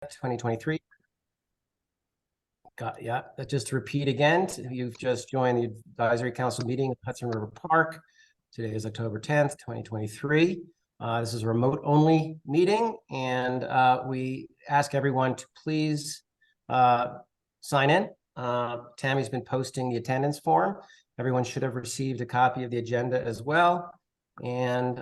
2023. Yeah, just to repeat again, you've just joined the Advisory Council meeting at Hudson River Park. Today is October 10th, 2023. This is a remote-only meeting, and we ask everyone to please sign in. Tammy's been posting the attendance form. Everyone should have received a copy of the agenda as well. And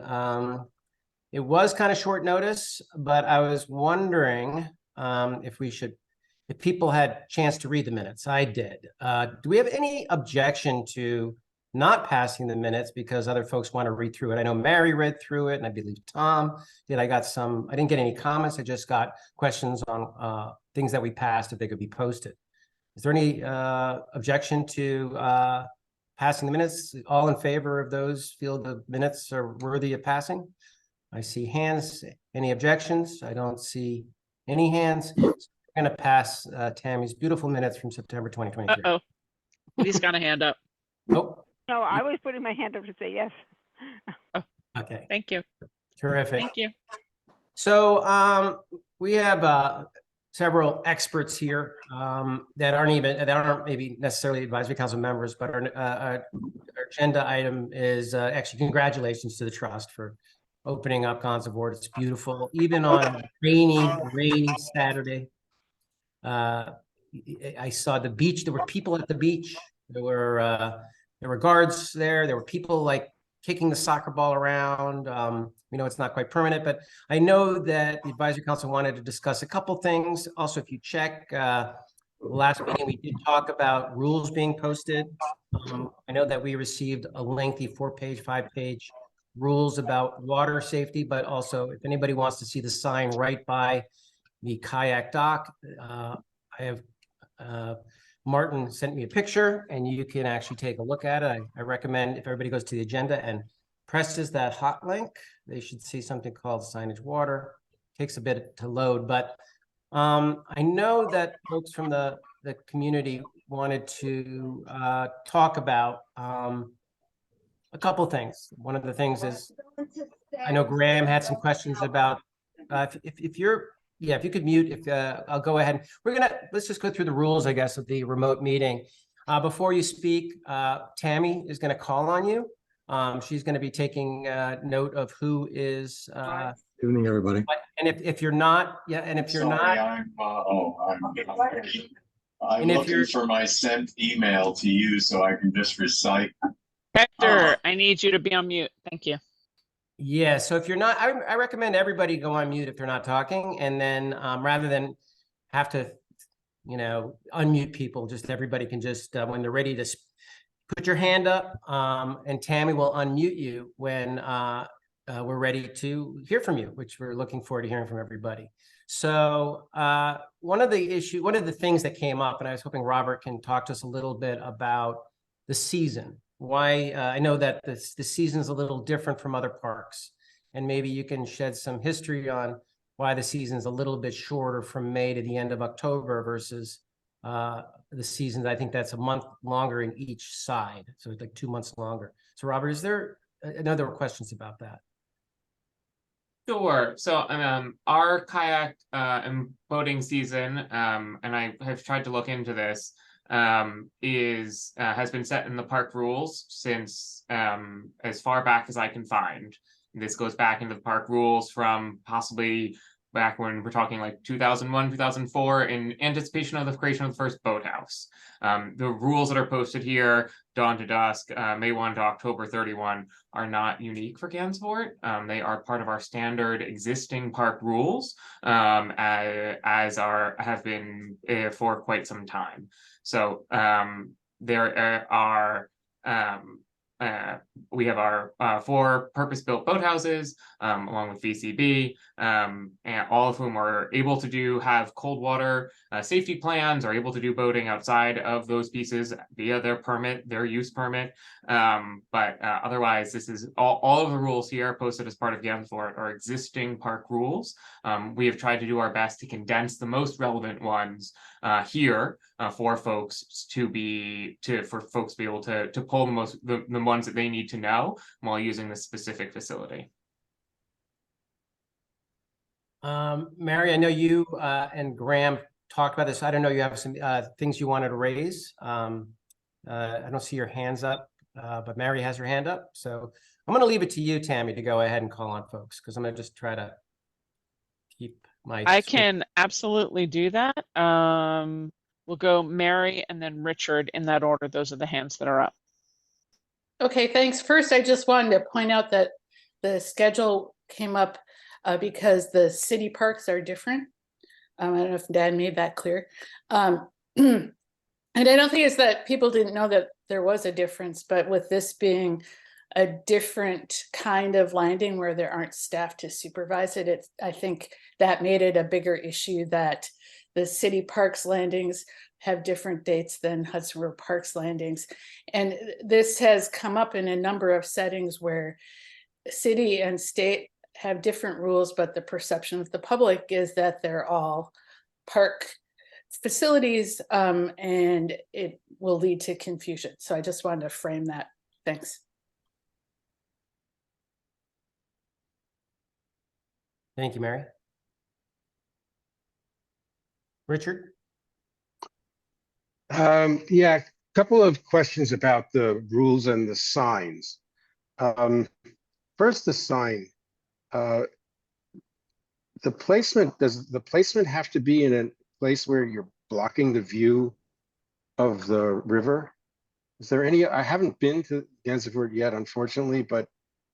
it was kind of short notice, but I was wondering if people had a chance to read the minutes. I did. Do we have any objection to not passing the minutes because other folks want to read through it? I know Mary read through it, and I believe Tom did. I didn't get any comments. I just got questions on things that we passed, if they could be posted. Is there any objection to passing the minutes? All in favor of those feel the minutes are worthy of passing? I see hands. Any objections? I don't see any hands. So we're going to pass Tammy's beautiful minutes from September 2023. Uh-oh. He's got a hand up. Oh. No, I was putting my hand up to say yes. Oh, okay. Thank you. Terrific. Thank you. So we have several experts here that aren't maybe necessarily advisory council members, but our agenda item is actually congratulations to the trust for opening up Gansevoort. It's beautiful, even on a rainy Saturday. I saw the beach. There were people at the beach. There were guards there. There were people like kicking the soccer ball around. We know it's not quite permanent, but I know that the advisory council wanted to discuss a couple things. Also, if you check last meeting, we did talk about rules being posted. I know that we received a lengthy 4-page, 5-page rules about water safety, but also if anybody wants to see the sign right by the kayak dock, I have Martin sent me a picture, and you can actually take a look at it. I recommend if everybody goes to the agenda and presses that hot link, they should see something called signage water. Takes a bit to load, but I know that folks from the community wanted to talk about a couple things. One of the things is, I know Graham had some questions about if you could mute, I'll go ahead. Let's just go through the rules, I guess, of the remote meeting. Before you speak, Tammy is going to call on you. She's going to be taking note of who is. Good evening, everybody. And if you're not, I'm looking for my sent email to you so I can just recite. Hector, I need you to be on mute. Thank you. Yeah, so if you're not, I recommend everybody go on mute if they're not talking, and then rather than have to, unmute people, just everybody can just, when they're ready to put your hand up, and Tammy will unmute you when we're ready to hear from you, which we're looking forward to hearing from everybody. So one of the things that came up, and I was hoping Robert can talk to us a little bit about the season. Why I know that the season is a little different from other parks, and maybe you can shed some history on why the season is a little bit shorter from May to the end of October versus the seasons. I think that's a month longer in each side, so it's like 2 months longer. So Robert, I know there were questions about that. Sure. So our kayak and boating season, and I have tried to look into this, has been set in the park rules since as far back as I can find. This goes back into the park rules from possibly back when we're talking like 2001, 2004, in anticipation of the creation of the first boathouse. The rules that are posted here, dawn to dusk, May 1 to October 31, are not unique for Gansevoort. They are part of our standard existing park rules, have been for quite some time. So there are we have our 4 purpose-built boathouses, along with VCB, and all of whom are able to have cold water safety plans, are able to do boating outside of those pieces via their use permit. But otherwise, this is all of the rules here posted as part of Gansevoort are existing park rules. We have tried to do our best to condense the most relevant ones here for folks to be able to pull the ones that they need to know while using this specific facility. Mary, I know you and Graham talked about this. I don't know, you have some things you wanted to raise. I don't see your hands up, but Mary has her hand up. So I'm going to leave it to you, Tammy, to go ahead and call on folks, because I'm going to just try to keep my. I can absolutely do that. We'll go Mary and then Richard in that order. Those are the hands that are up. Okay, thanks. First, I just wanted to point out that the schedule came up because the city parks are different. I don't know if Dan made that clear. And I don't think it's that people didn't know that there was a difference, but with this being a different kind of landing where there aren't staff to supervise it, I think that made it a bigger issue that the city parks landings have different dates than Hudson River Parks landings. And this has come up in a number of settings where city and state have different rules, but the perception of the public is that they're all park facilities, and it will lead to confusion. So I just wanted to frame that. Thanks. Thank you, Mary. Richard? Yeah, a couple of questions about the rules and the signs. First, the sign. The placement, does the placement have to be in a place where you're blocking the view of the river? Is there any, I haven't been to Gansevoort yet, unfortunately, but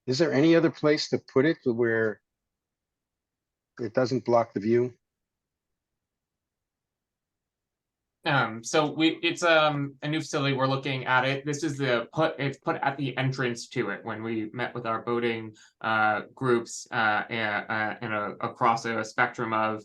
is there any other place to put it where it doesn't block the view? So it's a new facility. We're looking at it. This is it's put at the entrance to it when we met with our boating groups and across a spectrum of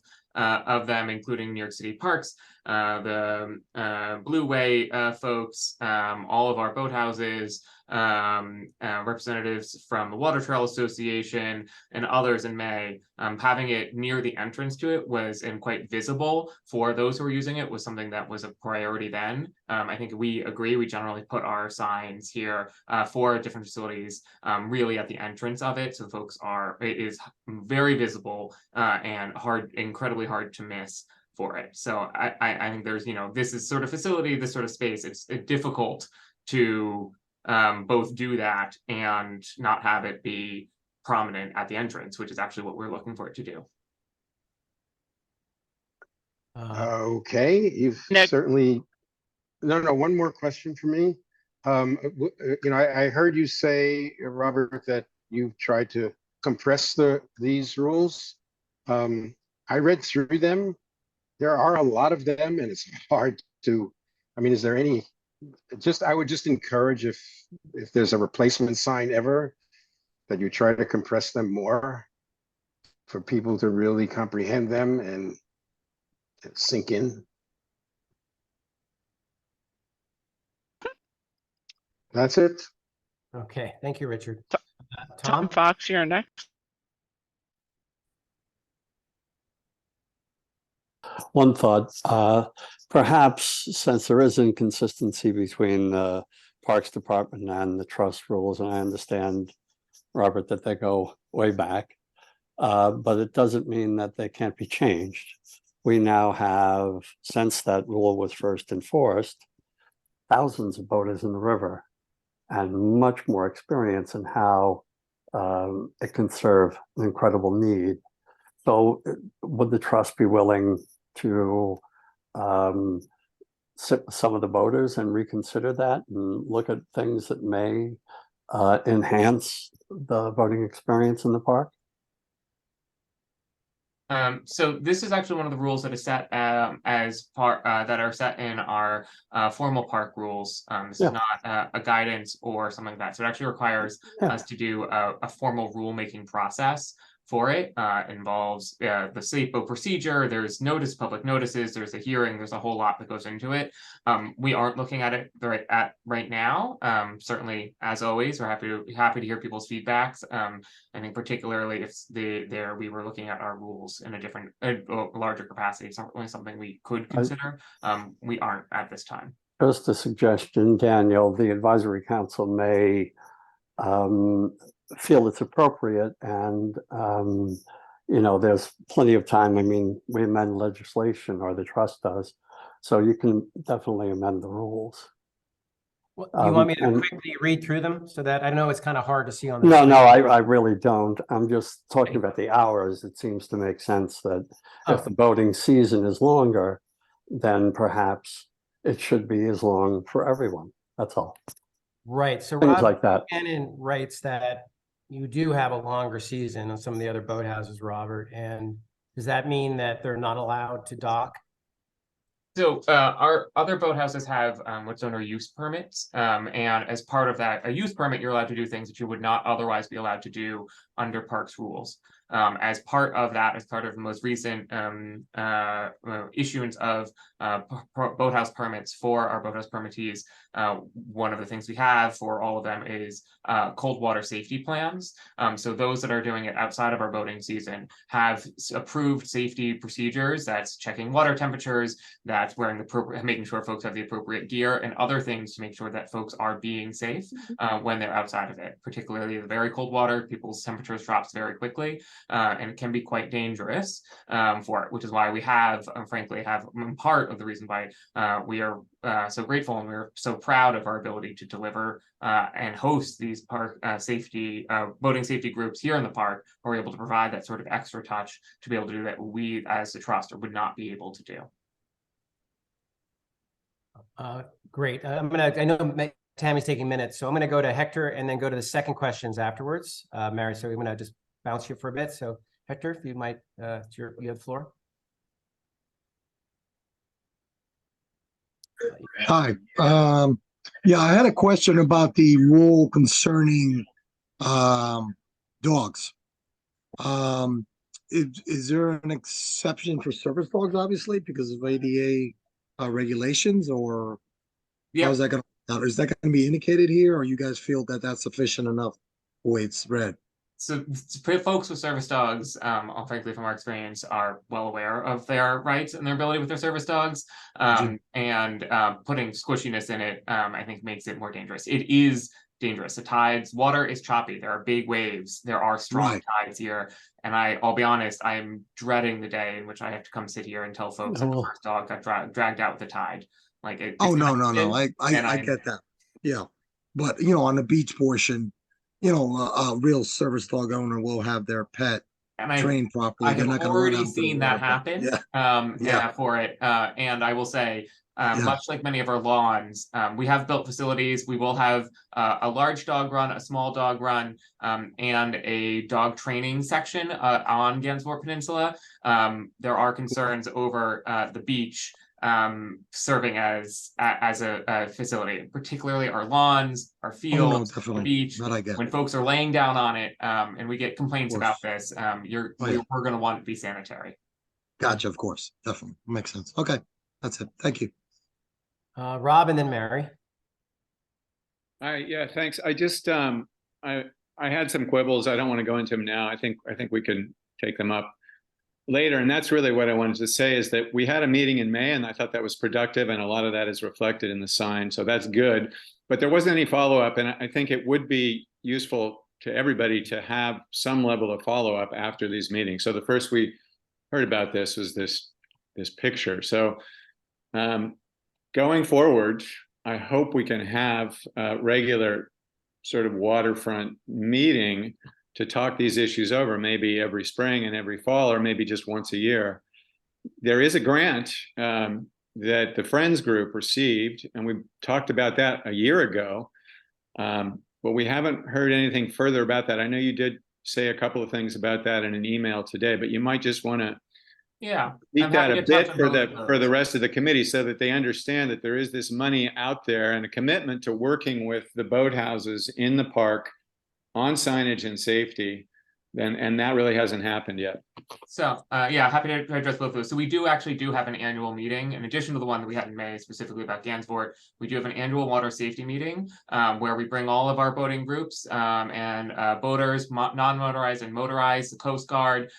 them, including New York City Parks, the Blue Way folks, all of our boathouses, representatives from the Water Trail Association and others in May. Having it near the entrance to it was and quite visible for those who were using it was something that was a priority then. I think we agree. We generally put our signs here for different facilities really at the entrance of it, so folks it is very visible and incredibly hard to miss for it. So I think there's, this is sort of facility, this sort of space, it's difficult to both do that and not have it be prominent at the entrance, which is actually what we're looking for it to do. Okay, you've Nick. certainly. No, one more question for me. I heard you say, Robert, that you've tried to compress these rules. I read through them. There are a lot of them, and it's hard to. I mean, is there any? I would just encourage if there's a replacement sign ever, that you try to compress them more for people to really comprehend them and sink in. That's it. Okay, thank you, Richard. Tom Fox, you're next. One thought, perhaps since there is inconsistency between the Parks Department and the trust rules, and I understand, Robert, that they go way back, but it doesn't mean that they can't be changed. We now have, since that rule was first enforced, thousands of boaters in the river and much more experience in how it can serve an incredible need. So would the trust be willing to sit with some of the boaters and reconsider that and look at things that may enhance the boating experience in the park? So this is actually one of the rules that is set as part that are set in our formal park rules. This is not a guidance or something like that. So it actually requires us to do a formal rulemaking process for it. Involves the safe boat procedure. There's public notices. There's a hearing. There's a whole lot that goes into it. We aren't looking at it right now. Certainly, as always, we're happy to hear people's feedbacks. I think particularly if we were looking at our rules in a larger capacity. It's certainly something we could consider. We aren't at this time. Just a suggestion, Daniel, the advisory council may feel it's appropriate and there's plenty of time. I mean, we amend legislation, or the trust does. So you can definitely amend the rules. Well, you want me to And- quickly read through them so that I know it's kind of hard to see on the No, screen? no, I really don't. I'm just talking Okay. about the hours. It seems to make sense that Oh. if the boating season is longer, then perhaps it should be as long for everyone. That's all. Right. So Things Rob like that. Cannon writes that you do have a longer season on some of the other boathouses, Robert. And does that mean that they're not allowed to dock? So our other boathouses have what's known as use permits, and as part of that, a use permit, you're allowed to do things that you would not otherwise be allowed to do under parks rules. As part of that, as part of the most recent issuance of boathouse permits for our boathouse permittees, one of the things we have for all of them is cold water safety plans. So those that are doing it outside of our boating season have approved safety procedures. That's checking water temperatures, that's wearing the appropriate, making sure folks have the appropriate gear, and other things to make sure that folks are being safe when they're outside of it. Particularly the very cold water, people's temperatures drops very quickly, and it can be quite dangerous for it, which is why we have, frankly, part of the reason why we are so grateful and we're so proud of our ability to deliver and host these park boating safety groups here in the park, where we're able to provide that sort of extra touch to be able to do that we as the trust would not be able to do. Great. I know Tammy's taking minutes, so I'm gonna go to Hector and then go to the second questions afterwards. Mary, so I'm gonna just bounce you for a bit. So Hector, if you might, you have the floor. Hi. Yeah, I had a question about the rule concerning dogs. Is there an exception for service dogs, obviously, because of ADA regulations, or how is that going to? Is that going to be indicated here, or you guys feel that that's sufficient enough the way it's read? So folks with service dogs, frankly, from our experience, are well aware of their rights and their ability with their service dogs. And putting squishiness in it, I think, makes it more dangerous. It is dangerous. The tides, water is choppy. There are big waves. There are strong tides here. And I'll be honest, I'm dreading the day in which I have to come sit here and tell folks that the first dog got dragged out with the tide. Like it. Oh, no. I get that. Yeah. But, on the beach portion, a real service dog owner will have their pet trained properly. I have already seen that happen for it. And I will say, much like many of our lawns, we have built facilities. We will have a large dog run, a small dog run, and a dog training section on Gansevoort Peninsula. There are concerns over the beach serving as a facility, particularly our lawns, our fields, the beach. When folks are laying down on it, and we get complaints about this, we're going to want it to be sanitary. Gotcha, of course, definitely makes sense. Okay, that's it. Thank you. Rob and then Mary. Yeah, thanks. I just I had some quibbles. I don't want to go into them now. I think we can take them up later. And that's really what I wanted to say, is that we had a meeting in May and I thought that was productive, and a lot of that is reflected in the sign. So that's good. But there wasn't any follow-up, and I think it would be useful to everybody to have some level of follow-up after these meetings. So the first we heard about this was this picture. So going forward, I hope we can have a regular sort of waterfront meeting to talk these issues over, maybe every spring and every fall, or maybe just once a year. There is a grant that the Friends Group received, and we talked about that a year ago, but we haven't heard anything further about that. I know you did say a couple of things about that in an email today, but you might just want to beat that a bit for the rest of the committee, so that they understand that there is this money out there and a commitment to working with the boathouses in the park on signage and safety, and that really hasn't happened yet. So happy to address both of those. So we do have an annual meeting in addition to the one that we had in May specifically about Gansevoort. We do have an annual water safety meeting where we bring all of our boating groups and boaters, non-motorized and motorized, the Coast Guard,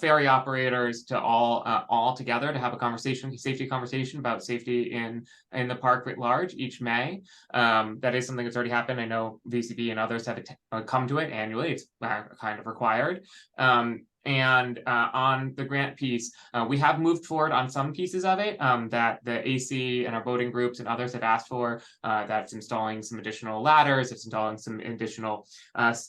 ferry operators, to all together to have a safety conversation about safety in the park writ large each May. That is something that's already happened. I know VCB and others have come to it annually. It's kind of required. And on the grant piece, we have moved forward on some pieces of it that the AC and our boating groups and others have asked for. That's installing some additional ladders, it's installing some additional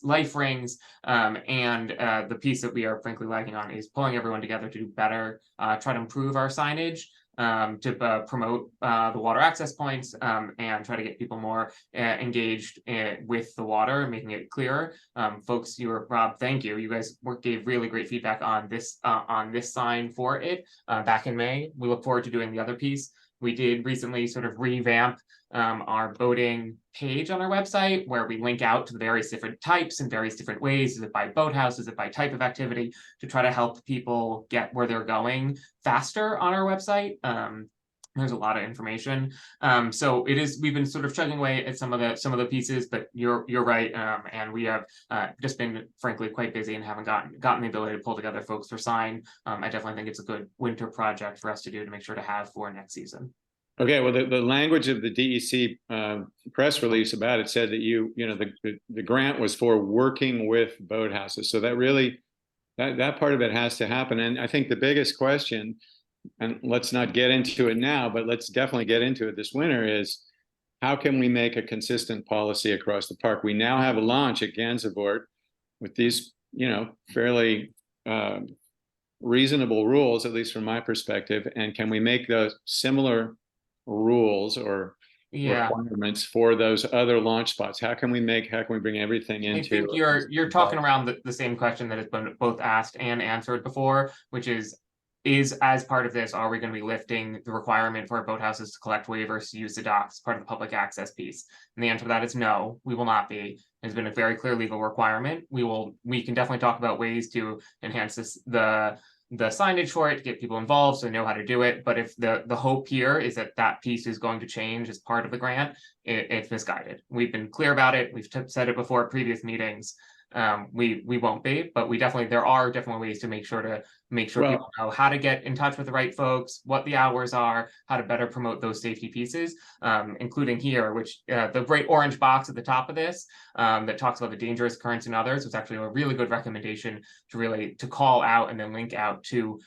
life rings, and the piece that we are frankly lagging on is pulling everyone together to do better, try to improve our signage, to promote the water access points, and try to get people more engaged with the water and making it clearer. Folks, Rob, thank you. You guys gave really great feedback on this sign for it back in May. We look forward to doing the other piece. We did recently sort of revamp our boating page on our website, where we link out to the various different types and various different ways. Is it by boathouse? Is it by type of activity? To try to help people get where they're going faster on our website. There's a lot of information. So we've been sort of chugging away at some of the pieces, but you're right. And we have just been frankly quite busy and haven't gotten the ability to pull together folks for sign. I definitely think it's a good winter project for us to do to make sure to have for next season. Okay, well, the language of the DEC press release about it said that the grant was for working with boathouses. So that really, that part of it has to happen. And I think the biggest question, and let's not get into it now, but let's definitely get into it this winter, is how can we make a consistent policy across the park? We now have a launch at Gansevoort with these, fairly reasonable rules, at least from my perspective. And can we make those similar rules or requirements for those other launch spots? How can we bring everything into? I think you're talking around the same question that has been both asked and answered before, which is as part of this, are we going to be lifting the requirement for our boathouses to collect waivers to use the docks as part of the public access piece? And the answer to that is no, we will not be. It's been a very clear legal requirement. We can definitely talk about ways to enhance the signage for it, to get people involved so they know how to do it. But if the hope here is that piece is going to change as part of the grant, it's misguided. We've been clear about it. We've said it before at previous meetings. We won't be, but there are definitely ways to make sure people know how to get in touch with the right folks, what the hours are, how to better promote those safety pieces, including here, which the great orange box at the top of this that talks about the dangerous currents and others was actually a really good recommendation to call out and then link out to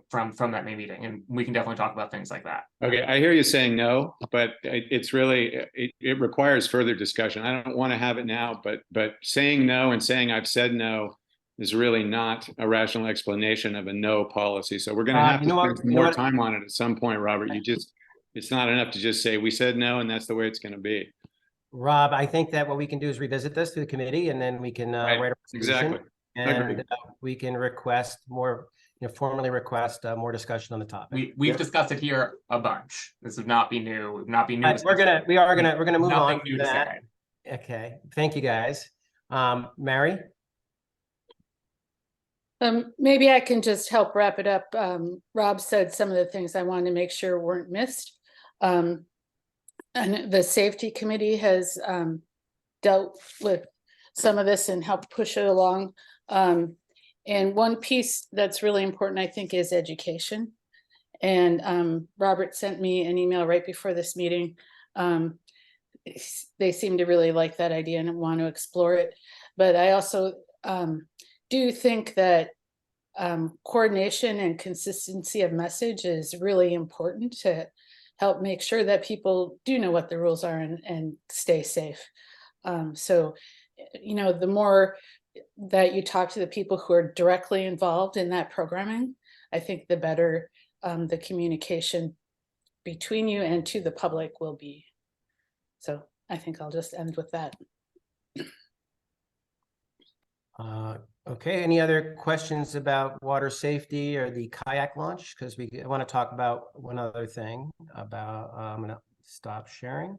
from that May meeting. And we can definitely talk about things like that. Okay, I hear you saying no, but it's really, it requires further discussion. I don't want to have it now, but saying no and saying I've said no is really not a rational explanation of a no policy. So we're going to have to spend some more time on it at some point, Robert. It's not enough to just say we said no and that's the way it's going to be. Rob, I think that what we can do is revisit this through the committee, and then we can write a resolution, and we can request more, formally request more discussion on the topic. We've discussed it here a bunch. This would not be new. Not be new. We're gonna move on to that. Okay, thank you guys. Mary. Maybe I can just help wrap it up. Rob said some of the things I wanted to make sure weren't missed. And the safety committee has dealt with some of this and helped push it along. And one piece that's really important, I think, is education. And Robert sent me an email right before this meeting. They seem to really like that idea and want to explore it. But I also do think that coordination and consistency of message is really important to help make sure that people do know what the rules are and stay safe. So, the more that you talk to the people who are directly involved in that programming, I think the better the communication between you and to the public will be. So I think I'll just end with that. Okay, any other questions about water safety or the kayak launch? Because I want to talk about one other thing about, I'm going to stop sharing.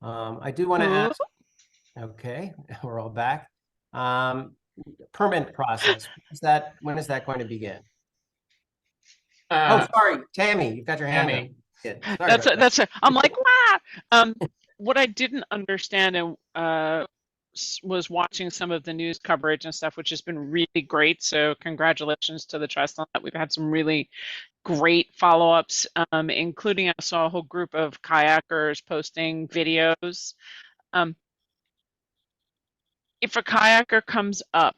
I do want to ask, okay, we're all back. Permit process, when is that going to begin? Oh, sorry, Tammy, you've got your hand up. Yeah, that's it. I'm like, wow. What I didn't understand and was watching some of the news coverage and stuff, which has been really great. So congratulations to the trust on that. We've had some really great follow-ups, including I saw a whole group of kayakers posting videos. If a kayaker comes up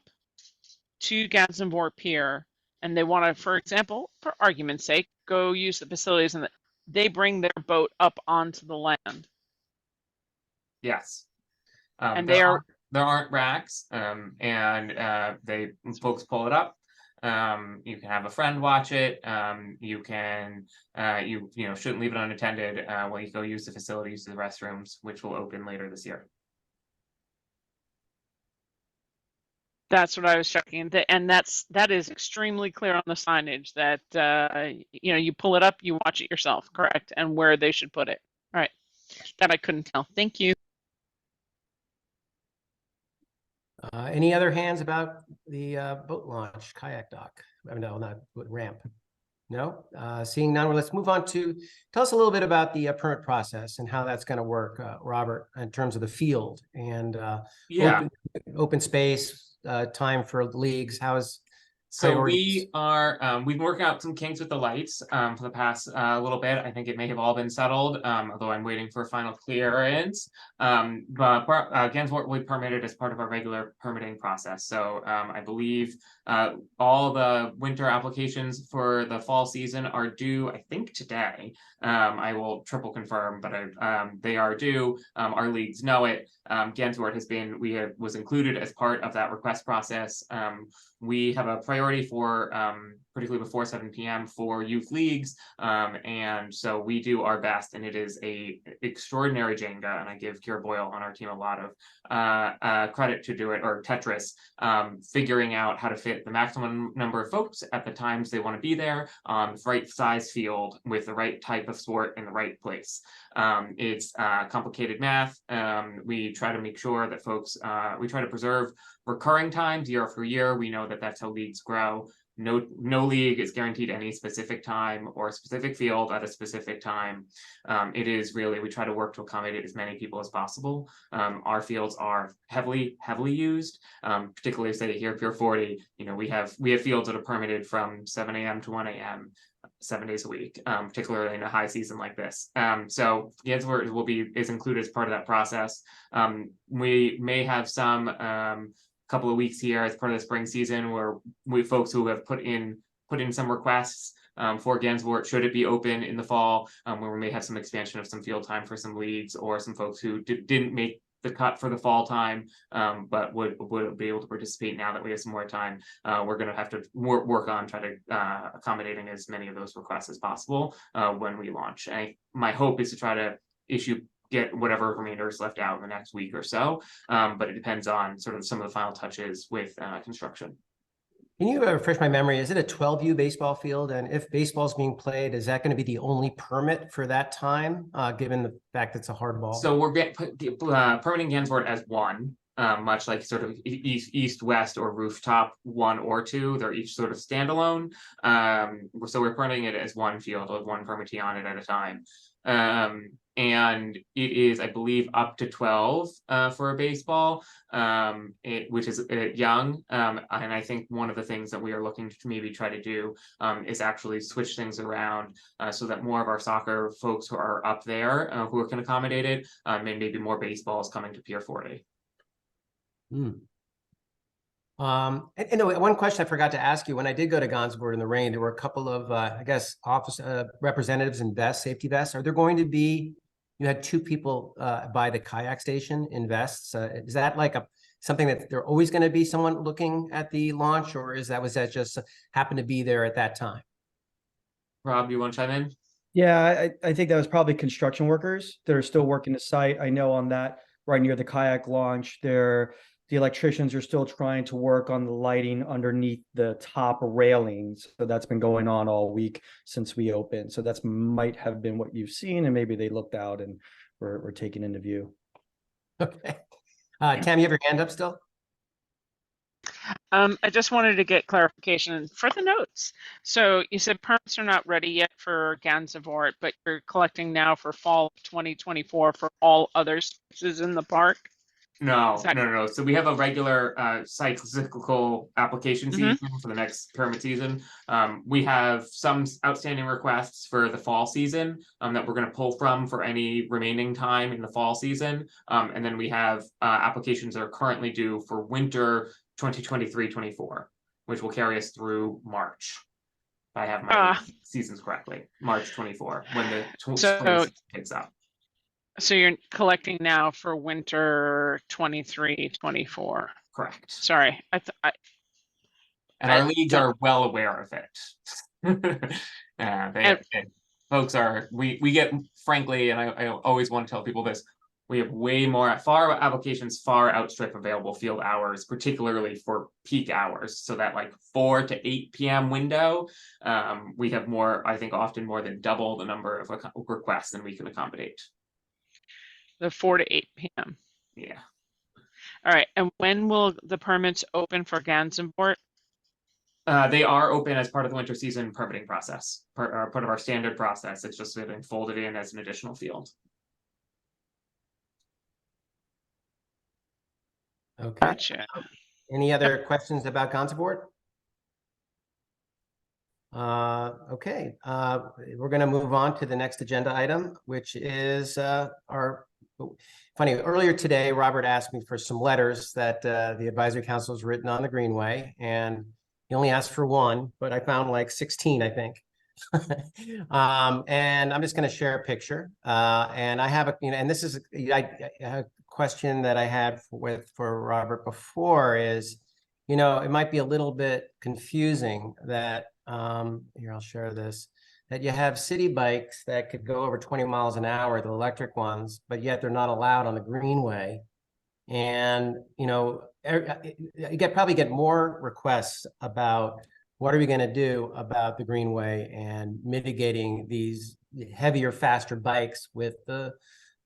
to Gansevoort Pier and they want to, for example, for argument's sake, go use the facilities and they bring their boat up onto the land. Yes. And they are there aren't racks, folks pull it up. You can have a friend watch it. You can you shouldn't leave it unattended while you go use the facilities, the restrooms, which will open later this year. That's what I was checking, and that is extremely clear on the signage that you pull it up, you watch it yourself, correct, and where they should put it. All right, that I couldn't tell. Thank you. Any other hands about the boat launch, kayak dock? No, not ramp. No? Seeing none, well, let's move on to, tell us a little bit about the permit process and how that's going to work, Robert, in terms of the field and open space, time for leagues. So we've been working out some kinks with the lights for the past little bit. I think it may have all been settled, although I'm waiting for final clearance. But Gansevoort will be permitted as part of our regular permitting process. So I believe all the winter applications for the fall season are due, I think, today. I will triple confirm, but they are due. Our leagues know it. Gansevoort was included as part of that request process. We have a priority for, particularly before 7 p.m. for youth leagues. And so we do our best, and it is a extraordinary Jenga, and I give Kira Boyle on our team a lot of credit to do it, or Tetris, figuring out how to fit the maximum number of folks at the times they want to be there on the right size field with the right type of sport in the right place. It's complicated math. We try to make sure that folks, we try to preserve recurring times year after year. We know that that's how leagues grow. No league is guaranteed any specific time or a specific field at a specific time. It is really, we try to work to accommodate as many people as possible. Our fields are heavily used, particularly say here at Pier 40. We have fields that are permitted from 7 a.m. to 1 a.m. 7 days a week, particularly in a high season like this. So Gansevoort is included as part of that process. We may have some couple of weeks here as part of the spring season where folks who have put in some requests for Gansevoort, should it be open in the fall, where we may have some expansion of some field time for some leagues or some folks who didn't make the cut for the fall time, but would be able to participate now that we have some more time. We're going to have to work on trying to accommodating as many of those requests as possible when we launch. My hope is to try to get whatever remainder is left out in the next week or so, but it depends on sort of some of the final touches with construction. Can you refresh my memory? Is it a 12U baseball field? And if baseball is being played, is that going to be the only permit for that time, given the fact that it's a hard ball? So we're permitting Gansevoort as one, much like sort of east, west, or rooftop 1 or 2. They're each sort of standalone. So we're permitting it as one field with one permittee on it at a time. And it is, I believe, up to 12 for a baseball, which is young. And I think one of the things that we are looking to maybe try to do is actually switch things around so that more of our soccer folks who are up there who can accommodate it, and maybe more baseballs coming to Pier 40. One question I forgot to ask you, when I did go to Gansevoort in the rain, there were a couple of, I guess, office representatives in vests, safety vests. Are there going to be, you had 2 people by the kayak station in vests. Is that like something that they're always going to be someone looking at the launch, or was that just happened to be there at that time? Rob, you want to chime in? Yeah, I think that was probably construction workers that are still working the site. I know on that right near the kayak launch, the electricians are still trying to work on the lighting underneath the top railings. So that's been going on all week since we opened. So that's might have been what you've seen, and maybe they looked out and were taken into view. Okay. Tam, you have your hand up still? I just wanted to get clarification for the notes. So you said permits are not ready yet for Gansevoort, but you're collecting now for fall 2024 for all other spaces in the park? No. So we have a regular site cyclical application season for the next permit season. We have some outstanding requests for the fall season that we're going to pull from for any remaining time in the fall season. And then we have applications that are currently due for winter 2023-24. which will carry us through March. If I have my seasons correctly, March 24, when the spring season picks up. So you're collecting now for winter 23-24. Correct. Sorry, And our leagues are well aware of it. Folks are, we get, frankly, and I always want to tell people this, we have way more, applications far outstrip available field hours, particularly for peak hours. So that like 4 to 8 p.m. window, we have more, I think often more than double the number of requests than we can accommodate. The 4 to 8 p.m. Yeah. All right. And when will the permits open for Gansevoort? They are open as part of the winter season permitting process, part of our standard process. It's just been folded in as an additional field. Okay. Gotcha. Any other questions about Gansevoort? Okay, we're going to move on to the next agenda item, which is funny. Earlier today, Robert asked me for some letters that the advisory council has written on the Greenway, and he only asked for one, but I found like 16, I think. And I'm just going to share a picture. And I have a, and this is a question that I had for Robert before is, it might be a little bit confusing that here, I'll share this, that you have city bikes that could go over 20 miles an hour, the electric ones, but yet they're not allowed on the Greenway. And, you probably get more requests about what are we going to do about the Greenway and mitigating these heavier, faster bikes with the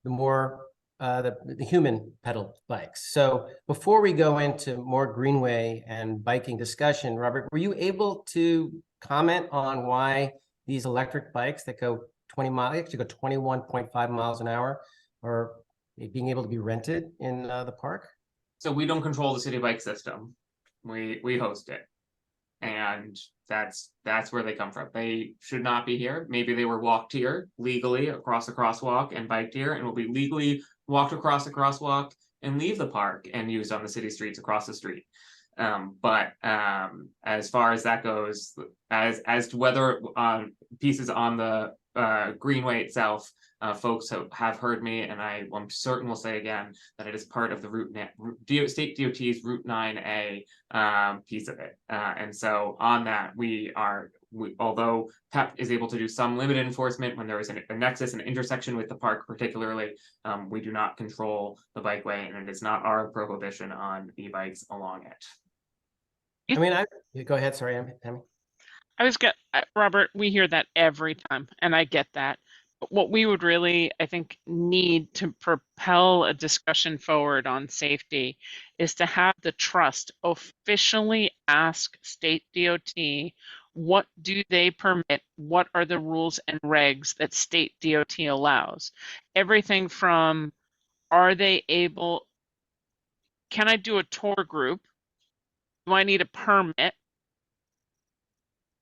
more the human pedal bikes. So before we go into more Greenway and biking discussion, Robert, were you able to comment on why these electric bikes that go 20 miles, actually go 21.5 miles an hour, are being able to be rented in the park? So we don't control the city bike system. We host it. And that's where they come from. They should not be here. Maybe they were walked here legally across a crosswalk and biked here, and will be legally walked across a crosswalk and leave the park and used on the city streets across the street. But as far as that goes, as to whether pieces on the Greenway itself, folks have heard me, and I'm certain will say again that it is part of the State DOT's Route 9A piece of it. And so on that, although PEP is able to do some limited enforcement when there is a nexus, an intersection with the park particularly, we do not control the bikeway, and it is not our prohibition on e-bikes along it. I mean, go ahead. Sorry, Tammy. Robert, we hear that every time, and I get that. But what we would really, I think, need to propel a discussion forward on safety is to have the trust officially ask State DOT, what do they permit? What are the rules and regs that State DOT allows? Everything from, are they able, can I do a tour group? Do I need a permit?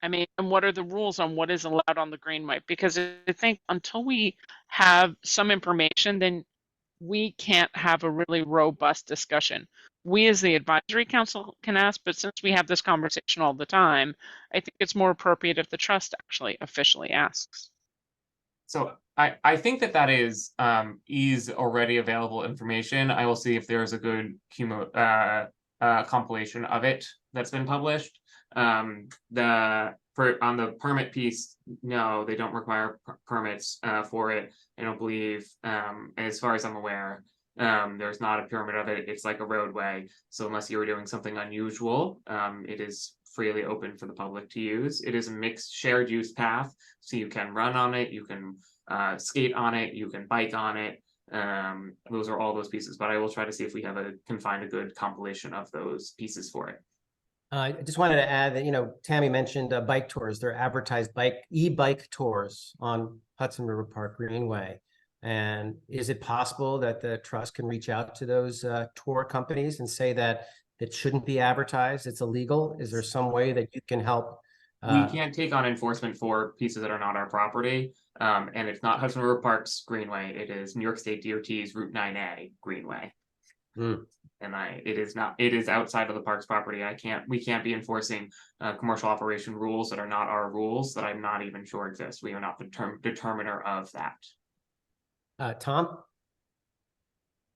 I mean, and what are the rules on what is allowed on the Greenway? Because I think until we have some information, then we can't have a really robust discussion. We as the advisory council can ask, but since we have this conversation all the time, I think it's more appropriate if the trust actually officially asks. So I think that is already available information. I will see if there's a good compilation of it that's been published. On the permit piece, no, they don't require permits for it. I don't believe, as far as I'm aware, there's not a permit of it. It's like a roadway. So unless you were doing something unusual, it is freely open for the public to use. It is a mixed shared use path. So you can run on it, you can skate on it, you can bike on it. Those are all those pieces, but I will try to see if we can find a good compilation of those pieces for it. I just wanted to add that, Tammy mentioned bike tours. They're advertised e-bike tours on Hudson River Park Greenway. And is it possible that the trust can reach out to those tour companies and say that it shouldn't be advertised? It's illegal. Is there some way that you can help? We can't take on enforcement for pieces that are not our property. And it's not Hudson River Park's Greenway. It is New York State DOT's Route 9A Greenway. And it is outside of the park's property. We can't be enforcing commercial operation rules that are not our rules, that I'm not even sure exist. We are not the determiner of that. Tom?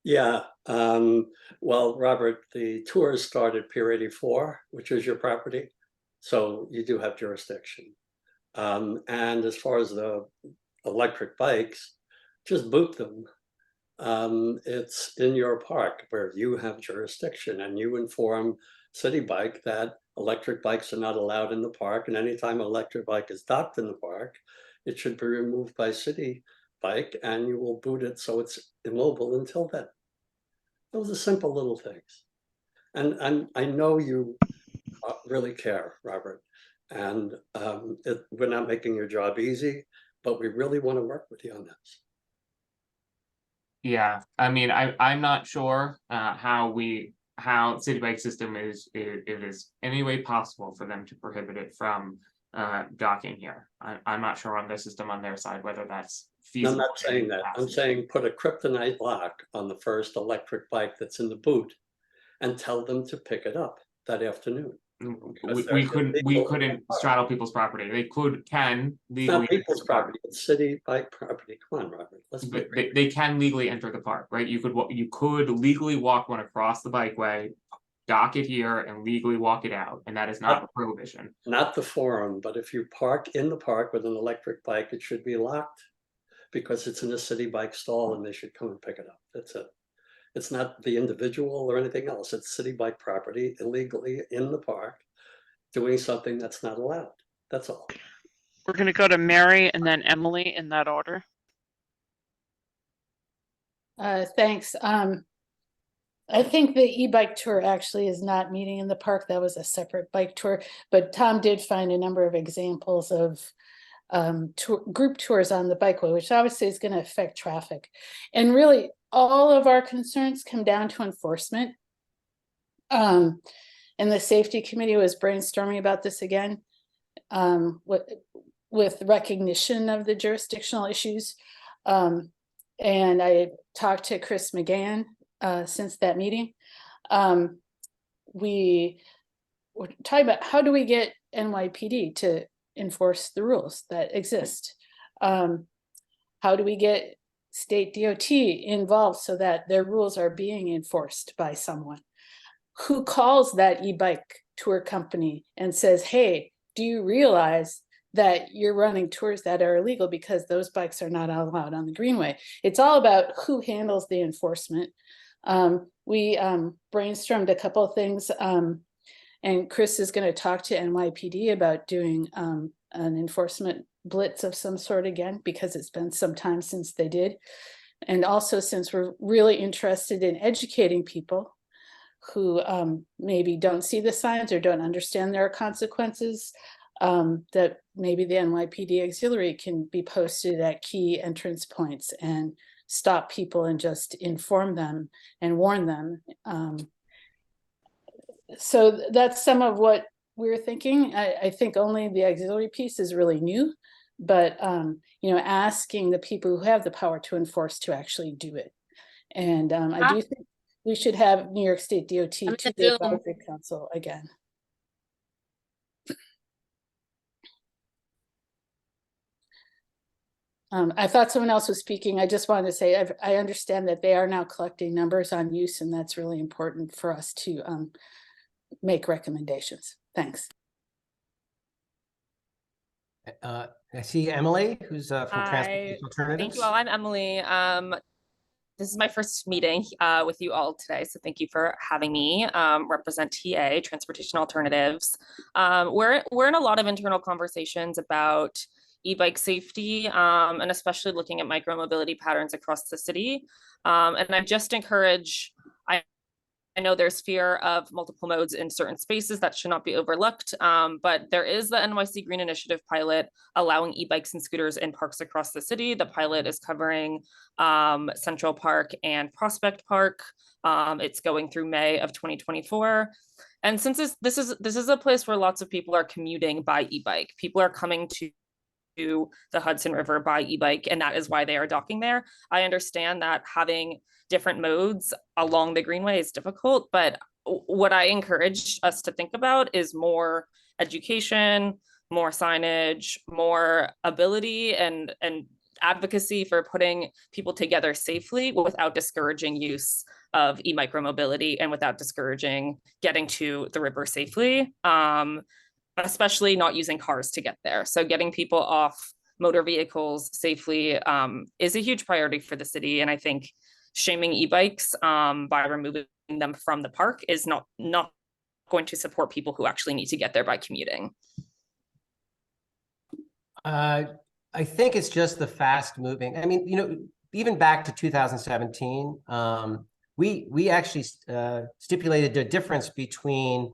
Yeah, well, Robert, the tours start at Pier 84, which is your property. So you do have jurisdiction. And as far as the electric bikes, just boot them. It's in your park where you have jurisdiction, and you inform City Bike that electric bikes are not allowed in the park. And anytime an electric bike is docked in the park, it should be removed by City Bike, and you will boot it so it's immobile until then. Those are simple little things. And I know you really care, Robert. And we're not making your job easy, but we really want to work with you on this. Yeah, I mean, I'm not sure how City Bike system is any way possible for them to prohibit it from docking here. I'm not sure on their system on their side whether that's feasible. I'm not saying that. I'm saying put a kryptonite lock on the first electric bike that's in the boot and tell them to pick it up that afternoon. We couldn't straddle people's property. They can legally. It's not people's property. It's City Bike property. Come on, Robert. They can legally enter the park, right? You could legally walk one across the bikeway, dock it here, and legally walk it out, and that is not a prohibition. Not the forum, but if you park in the park with an electric bike, it should be locked because it's in a City Bike stall, and they should come and pick it up. That's it. It's not the individual or anything else. It's City Bike property illegally in the park doing something that's not allowed. That's all. We're going to go to Mary and then Emily in that order. Thanks. I think the e-bike tour actually is not meeting in the park. That was a separate bike tour, but Tom did find a number of examples of group tours on the bikeway, which obviously is going to affect traffic. And really, all of our concerns come down to enforcement. And the safety committee was brainstorming about this again with recognition of the jurisdictional issues. And I talked to Chris McGann since that meeting. We were talking about how do we get NYPD to enforce the rules that exist? How do we get state DOT involved so that their rules are being enforced by someone? Who calls that e-bike tour company and says, hey, do you realize that you're running tours that are illegal because those bikes are not allowed on the Greenway? It's all about who handles the enforcement. We brainstormed a couple of things, and Chris is going to talk to NYPD about doing an enforcement blitz of some sort again, because it's been some time since they did. And also, since we're really interested in educating people who maybe don't see the signs or don't understand there are consequences, that maybe the NYPD auxiliary can be posted at key entrance points and stop people and just inform them and warn them. So that's some of what we're thinking. I think only the auxiliary piece is really new, but asking the people who have the power to enforce to actually do it. And I do think we should have New York State DOT to the advisory council again. I thought someone else was speaking. I just wanted to say I understand that they are now collecting numbers on use, and that's really important for us to make recommendations. Thanks. I see Emily, who's from Transportation Alternatives. Thank you all. I'm Emily. This is my first meeting with you all today, so thank you for having me represent TA, Transportation Alternatives. We're in a lot of internal conversations about e-bike safety, and especially looking at micromobility patterns across the city. And I just encourage, I know there's fear of multiple modes in certain spaces that should not be overlooked, but there is the NYC Green Initiative pilot allowing e-bikes and scooters in parks across the city. The pilot is covering Central Park and Prospect Park. It's going through May of 2024. And since this is a place where lots of people are commuting by e-bike, people are coming to the Hudson River by e-bike, and that is why they are docking there. I understand that having different modes along the greenway is difficult, but what I encourage us to think about is more education, more signage, more ability and advocacy for putting people together safely without discouraging use of e-micromobility and without discouraging getting to the river safely, especially not using cars to get there. So getting people off motor vehicles safely is a huge priority for the city. And I think shaming e-bikes by removing them from the park is not going to support people who actually need to get there by commuting. I think it's just the fast moving. I mean, you know, even back to 2017, we actually stipulated the difference between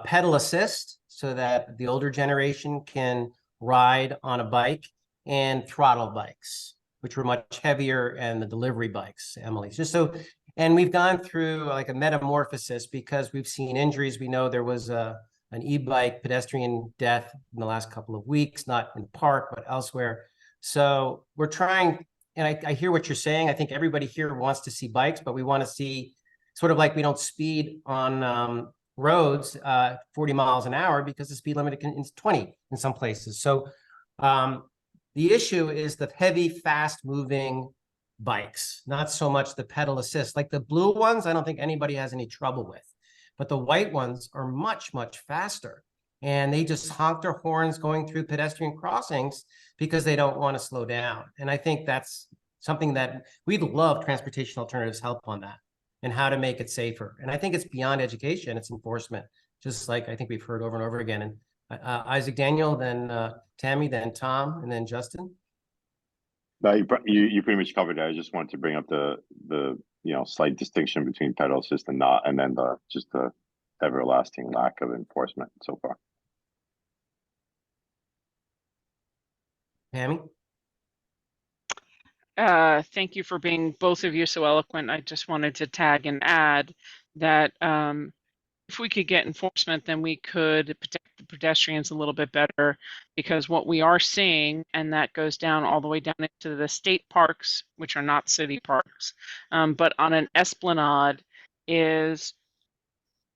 pedal assist, so that the older generation can ride on a bike, and throttle bikes, which were much heavier, and the delivery bikes, Emily. Just so, and we've gone through like a metamorphosis because we've seen injuries. We know there was an e-bike pedestrian death in the last couple of weeks, not in the park, but elsewhere. So we're trying, and I hear what you're saying. I think everybody here wants to see bikes, but we want to see sort of like we don't speed on roads 40 miles an hour because the speed limit is 20 in some places. So the issue is the heavy, fast moving bikes, not so much the pedal assist. Like the blue ones, I don't think anybody has any trouble with, but the white ones are much, much faster. And they just honk their horns going through pedestrian crossings because they don't want to slow down. And I think that's something that we'd love transportation alternatives help on that, and how to make it safer. And I think it's beyond education, it's enforcement, just like I think we've heard over and over again. And Isaac, Daniel, then Tammy, then Tom, and then Justin. No, you pretty much covered it. I just wanted to bring up the slight distinction between pedal assist and not, and then just the everlasting lack of enforcement so far. Tammy? Thank you for being, both of you, so eloquent. I just wanted to tag and add that if we could get enforcement, then we could protect the pedestrians a little bit better, because what we are seeing, and that goes down all the way down into the state parks, which are not city parks, but on an esplanade, is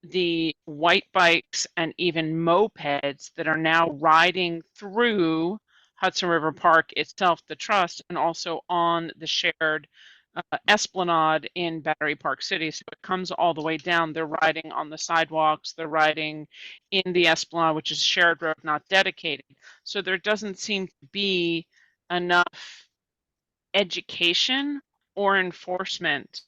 the white bikes and even mopeds that are now riding through Hudson River Park itself, the trust, and also on the shared esplanade in Battery Park City. So it comes all the way down. They're riding on the sidewalks, they're riding in the esplanade, which is a shared road, not dedicated. So there doesn't seem to be enough education or enforcement,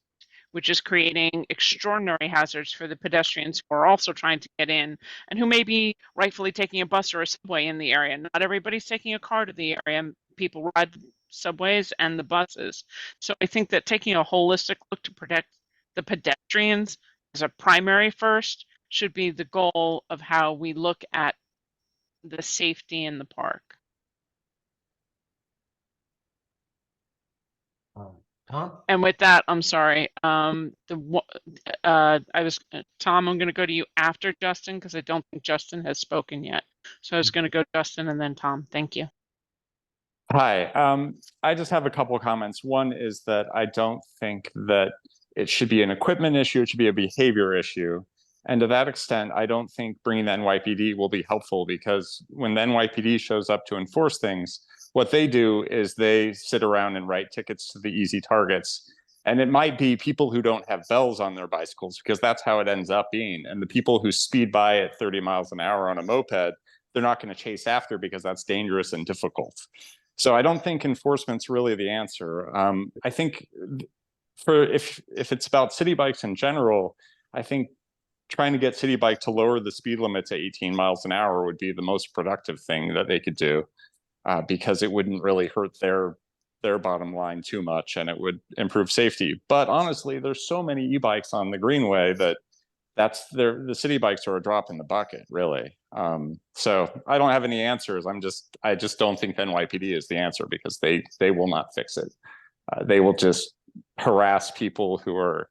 which is creating extraordinary hazards for the pedestrians who are also trying to get in, and who may be rightfully taking a bus or a subway in the area. Not everybody's taking a car to the area. People ride the subways and the buses. So I think that taking a holistic look to protect the pedestrians as a primary first should be the goal of how we look at the safety in the park. Tom? And with that, I'm sorry. I was Tom. I'm going to go to you after Justin, because I don't think Justin has spoken yet. So I was going to go Justin and then Tom. Thank you. Hi. I just have a couple of comments. One is that I don't think that it should be an equipment issue. It should be a behavior issue. And to that extent, I don't think bringing the NYPD will be helpful, because when the NYPD shows up to enforce things, what they do is they sit around and write tickets to the easy targets. And it might be people who don't have bells on their bicycles, because that's how it ends up being. And the people who speed by at 30 miles an hour on a moped, they're not going to chase after, because that's dangerous and difficult. So I don't think enforcement's really the answer. I think if it's about city bikes in general, I think trying to get City Bike to lower the speed limit to 18 miles an hour would be the most productive thing that they could do. Because it wouldn't really hurt their bottom line too much, and it would improve safety. But honestly, there's so many e-bikes on the Greenway that the city bikes are a drop in the bucket, really. So I don't have any answers. I just don't think NYPD is the answer, because they will not fix it. They will just harass people who are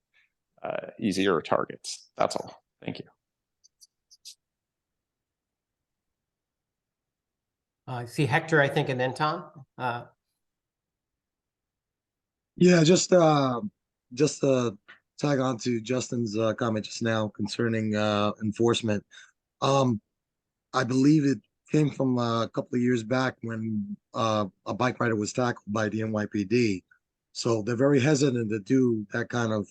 easier targets. That's all. Thank you. I see Hector, I think, and then Tom. Yeah, just tag on to Justin's comment just now concerning enforcement. Um, I believe it came from a couple of years back when a bike rider was tackled by the NYPD. So they're very hesitant to do that kind of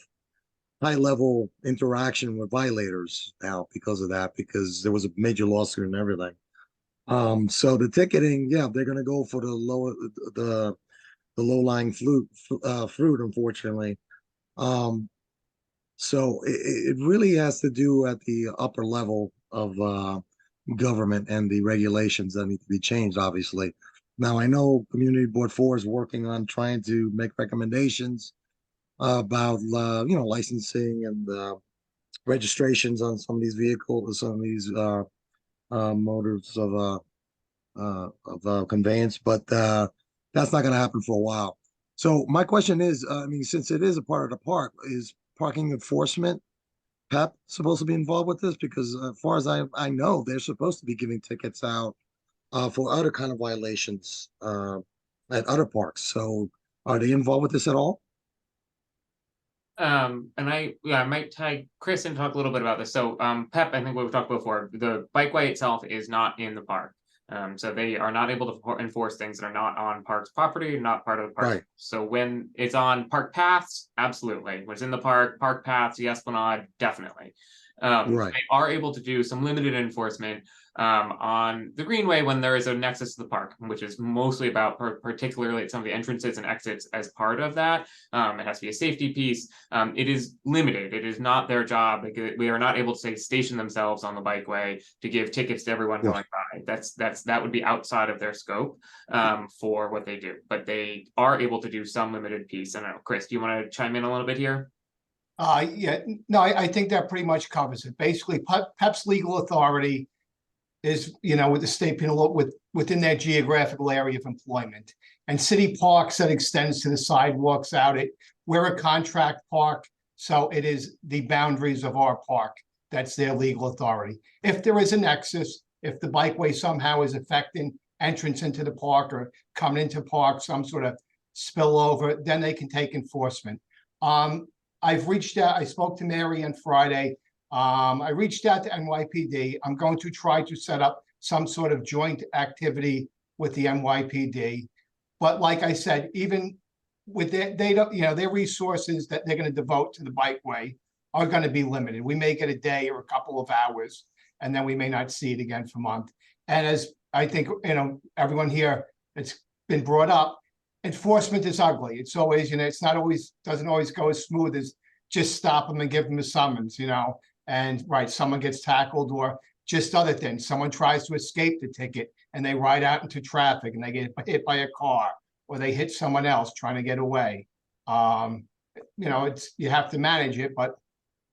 high level interaction with violators now because of that, because there was a major lawsuit and everything. So the ticketing, yeah, they're gonna go for the low lying fruit, unfortunately. Um, so it really has to do at the upper level of government and the regulations that need to be changed, obviously. Now, I know Community Board 4 is working on trying to make recommendations about, licensing and registrations on some of these vehicles, some of these motors of conveyance, but that's not going to happen for a while. So my question is, I mean, since it is a part of the park, is parking enforcement PEP supposed to be involved with this? Because as far as I know, they're supposed to be giving tickets out for other kind of violations at other parks. So are they involved with this at all? And I might tag Chris and talk a little bit about this. So PEP, I think what we've talked before, the bikeway itself is not in the park. So they are not able to enforce things that are not on park's property, not part of the park. Right. So when it's on park paths, absolutely. When it's in the park paths, the Esplanade, definitely. Right. They are able to do some limited enforcement on the Greenway when there is a nexus to the park, which is mostly about particularly some of the entrances and exits as part of that. It has to be a safety piece. It is limited. It is not their job. We are not able to say station themselves on the bikeway to give tickets to everyone going by. That would be outside of their scope for what they do. But they are able to do some limited piece. I don't know, Chris, do you want to chime in a little bit here? Yeah, no, I think that pretty much covers it. Basically, PEP's legal authority is, with the state penal within their geographical area of employment. And city parks, that extends to the sidewalks out it. We're a contract park, so it is the boundaries of our park. That's their legal authority. If there is a nexus, if the bikeway somehow is affecting entrance into the park or coming into park, some sort of spillover, then they can take enforcement. I've reached out, I spoke to Mary on Friday. I reached out to NYPD. I'm going to try to set up some sort of joint activity with the NYPD. But like I said, even with their resources that they're going to devote to the bikeway are going to be limited. We may get a day or a couple of hours, and then we may not see it again for a month. And as I think, everyone here, it's been brought up, enforcement is ugly. It's always, doesn't always go as smooth as just stop them and give them a summons, and someone gets tackled or just other things. Someone tries to escape the ticket and they ride out into traffic and they get hit by a car or they hit someone else trying to get away. You have to manage it, but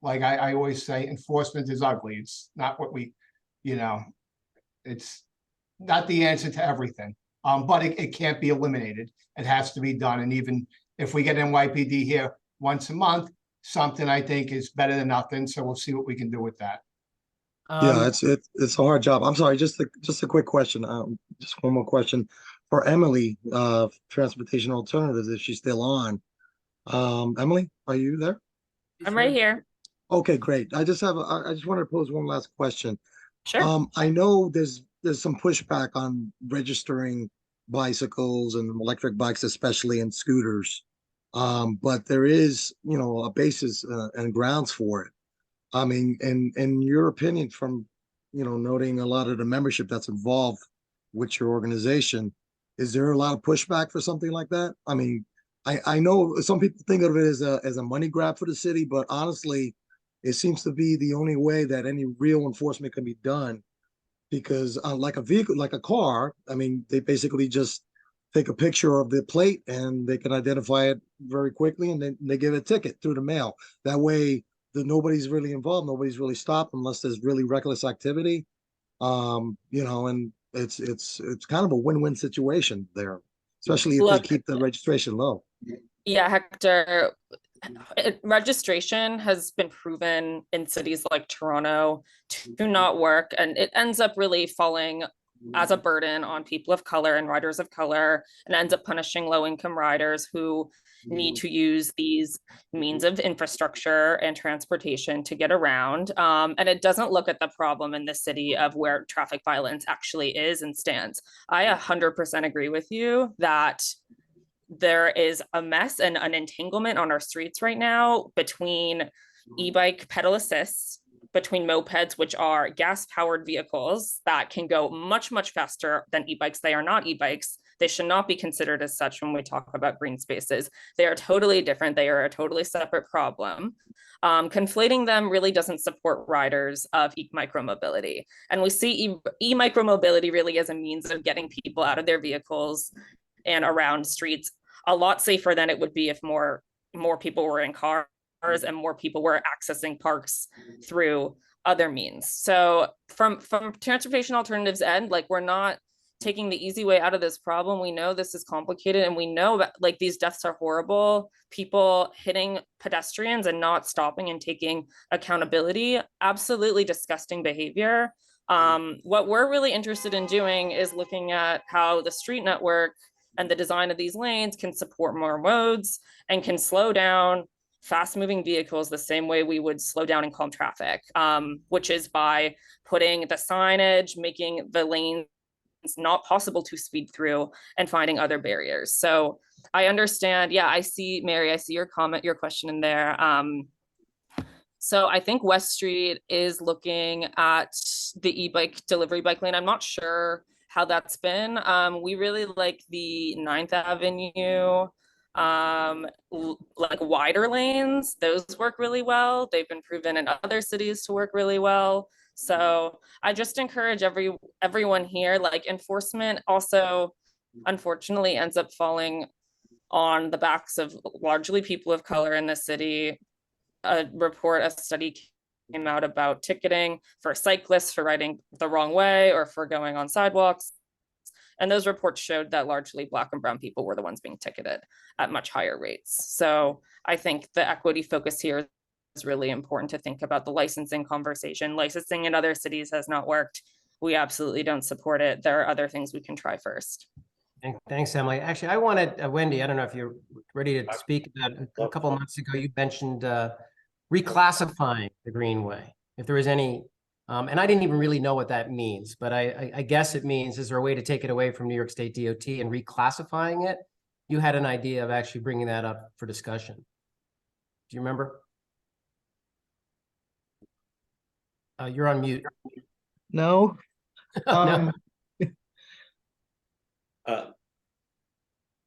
like I always say, enforcement is ugly. It's not what it's not the answer to everything. But it can't be eliminated. It has to be done. And even if we get NYPD here once a month, something I think is better than nothing. So we'll see what we can do with that. Yeah, it's a hard job. I'm sorry, just a quick question. Just one more question for Emily, Transportation Alternatives, if she's still on. Emily, are you there? I'm right here. Okay, great. I just wanted to pose one last question. Sure. I know there's some pushback on registering bicycles and electric bikes, especially and scooters. But there is, a basis and grounds for it. I mean, in your opinion, from, noting a lot of the membership that's involved with your organization, is there a lot of pushback for something like that? I mean, I know some people think of it as a money grab for the city, but honestly, it seems to be the only way that any real enforcement can be done. Because like a vehicle, like a car, I mean, they basically just take a picture of the plate and they can identify it very quickly, and then they give a ticket through the mail. That way, nobody's really involved, nobody's really stopped unless there's really reckless activity. And it's kind of a win-win situation there, especially if they keep the registration low. Yeah, Hector, registration has been proven in cities like Toronto to not work, and it ends up really falling as a burden on people of color and riders of color, and ends up punishing low-income riders who need to use these means of infrastructure and transportation to get around. And it doesn't look at the problem in the city of where traffic violence actually is and stands. I 100% agree with you that there is a mess and an entanglement on our streets right now between e-bike pedal assists, between mopeds, which are gas-powered vehicles that can go much, much faster than e-bikes. They are not e-bikes. They should not be considered as such when we talk about green spaces. They are totally different. They are a totally separate problem. Conflating them really doesn't support riders of e-micromobility. And we see e-micromobility really as a means of getting people out of their vehicles and around streets a lot safer than it would be if more people were in cars and more people were accessing parks through other means. So from transportation alternatives end, like, we're not taking the easy way out of this problem. We know this is complicated, and we know that, like, these deaths are horrible. People hitting pedestrians and not stopping and taking accountability, absolutely disgusting behavior. What we're really interested in doing is looking at how the street network and the design of these lanes can support more modes and can slow down fast moving vehicles the same way we would slow down and calm traffic, which is by putting the signage, making the lanes not possible to speed through, and finding other barriers. So I understand. Yeah, I see, Mary, I see your comment, your question in there. So I think West Street is looking at the e-bike delivery bike lane. I'm not sure how that's been. We really like the 9th Avenue, like wider lanes. Those work really well. They've been proven in other cities to work really well. So I just encourage everyone here, like, enforcement also unfortunately ends up falling on the backs of largely people of color in the city. A study came out about ticketing for cyclists for riding the wrong way or for going on sidewalks. And those reports showed that largely Black and brown people were the ones being ticketed at much higher rates. So I think the equity focus here is really important to think about the licensing conversation. Licensing in other cities has not worked. We absolutely don't support it. There are other things we can try first. Thanks, Emily. Actually, I wanted, Wendy, I don't know if you're ready to speak about, a couple of months ago, you mentioned reclassifying the Greenway, if there is any, and I didn't even really know what that means, but I guess it means, is there a way to take it away from New York State DOT and reclassifying it? You had an idea of actually bringing that up for discussion. Do you remember? You're on mute. No. No.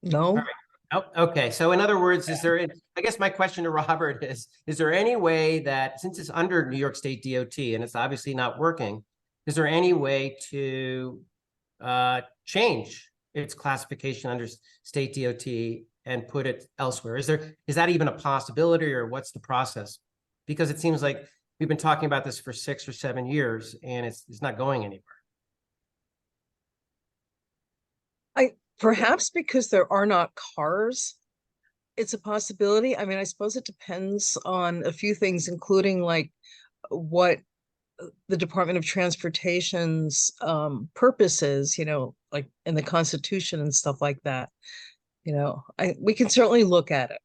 No. Right. Oh, okay. So in other words, I guess my question to Robert is there any way that, since it's under New York State DOT and it's obviously not working, is there any way to change its classification under state DOT and put it elsewhere? Is that even a possibility, or what's the process? Because it seems like we've been talking about this for 6 or 7 years and it's not going anywhere. Perhaps because there are not cars, it's a possibility. I mean, I suppose it depends on a few things, including like what the Department of Transportation's purpose is, like in the Constitution and stuff like that. We can certainly look at it.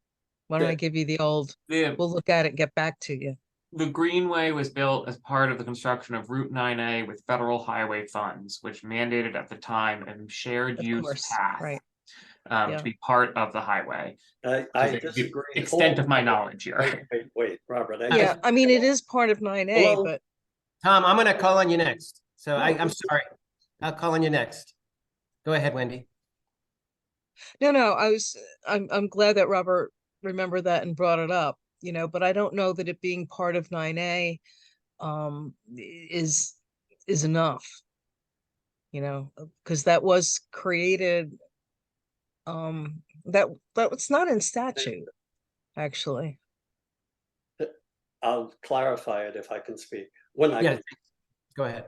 Why don't I give you the old, we'll look at it, get back to you. The Greenway was built as part of the construction of Route 9A with federal highway funds, which mandated at the time a shared use path, right. To be part of the highway. I disagree. Extent of my knowledge here. Wait, Robert. I mean, it is part of 9A, but Tom, I'm going to call on you next. So I'm sorry. I'll call on you next. Go ahead, Wendy. No, I'm glad that Robert remembered that and brought it up, but I don't know that it being part of 9A is enough, because that was created, that was not in statute, actually. I'll clarify it if I can speak. When I can. Go ahead.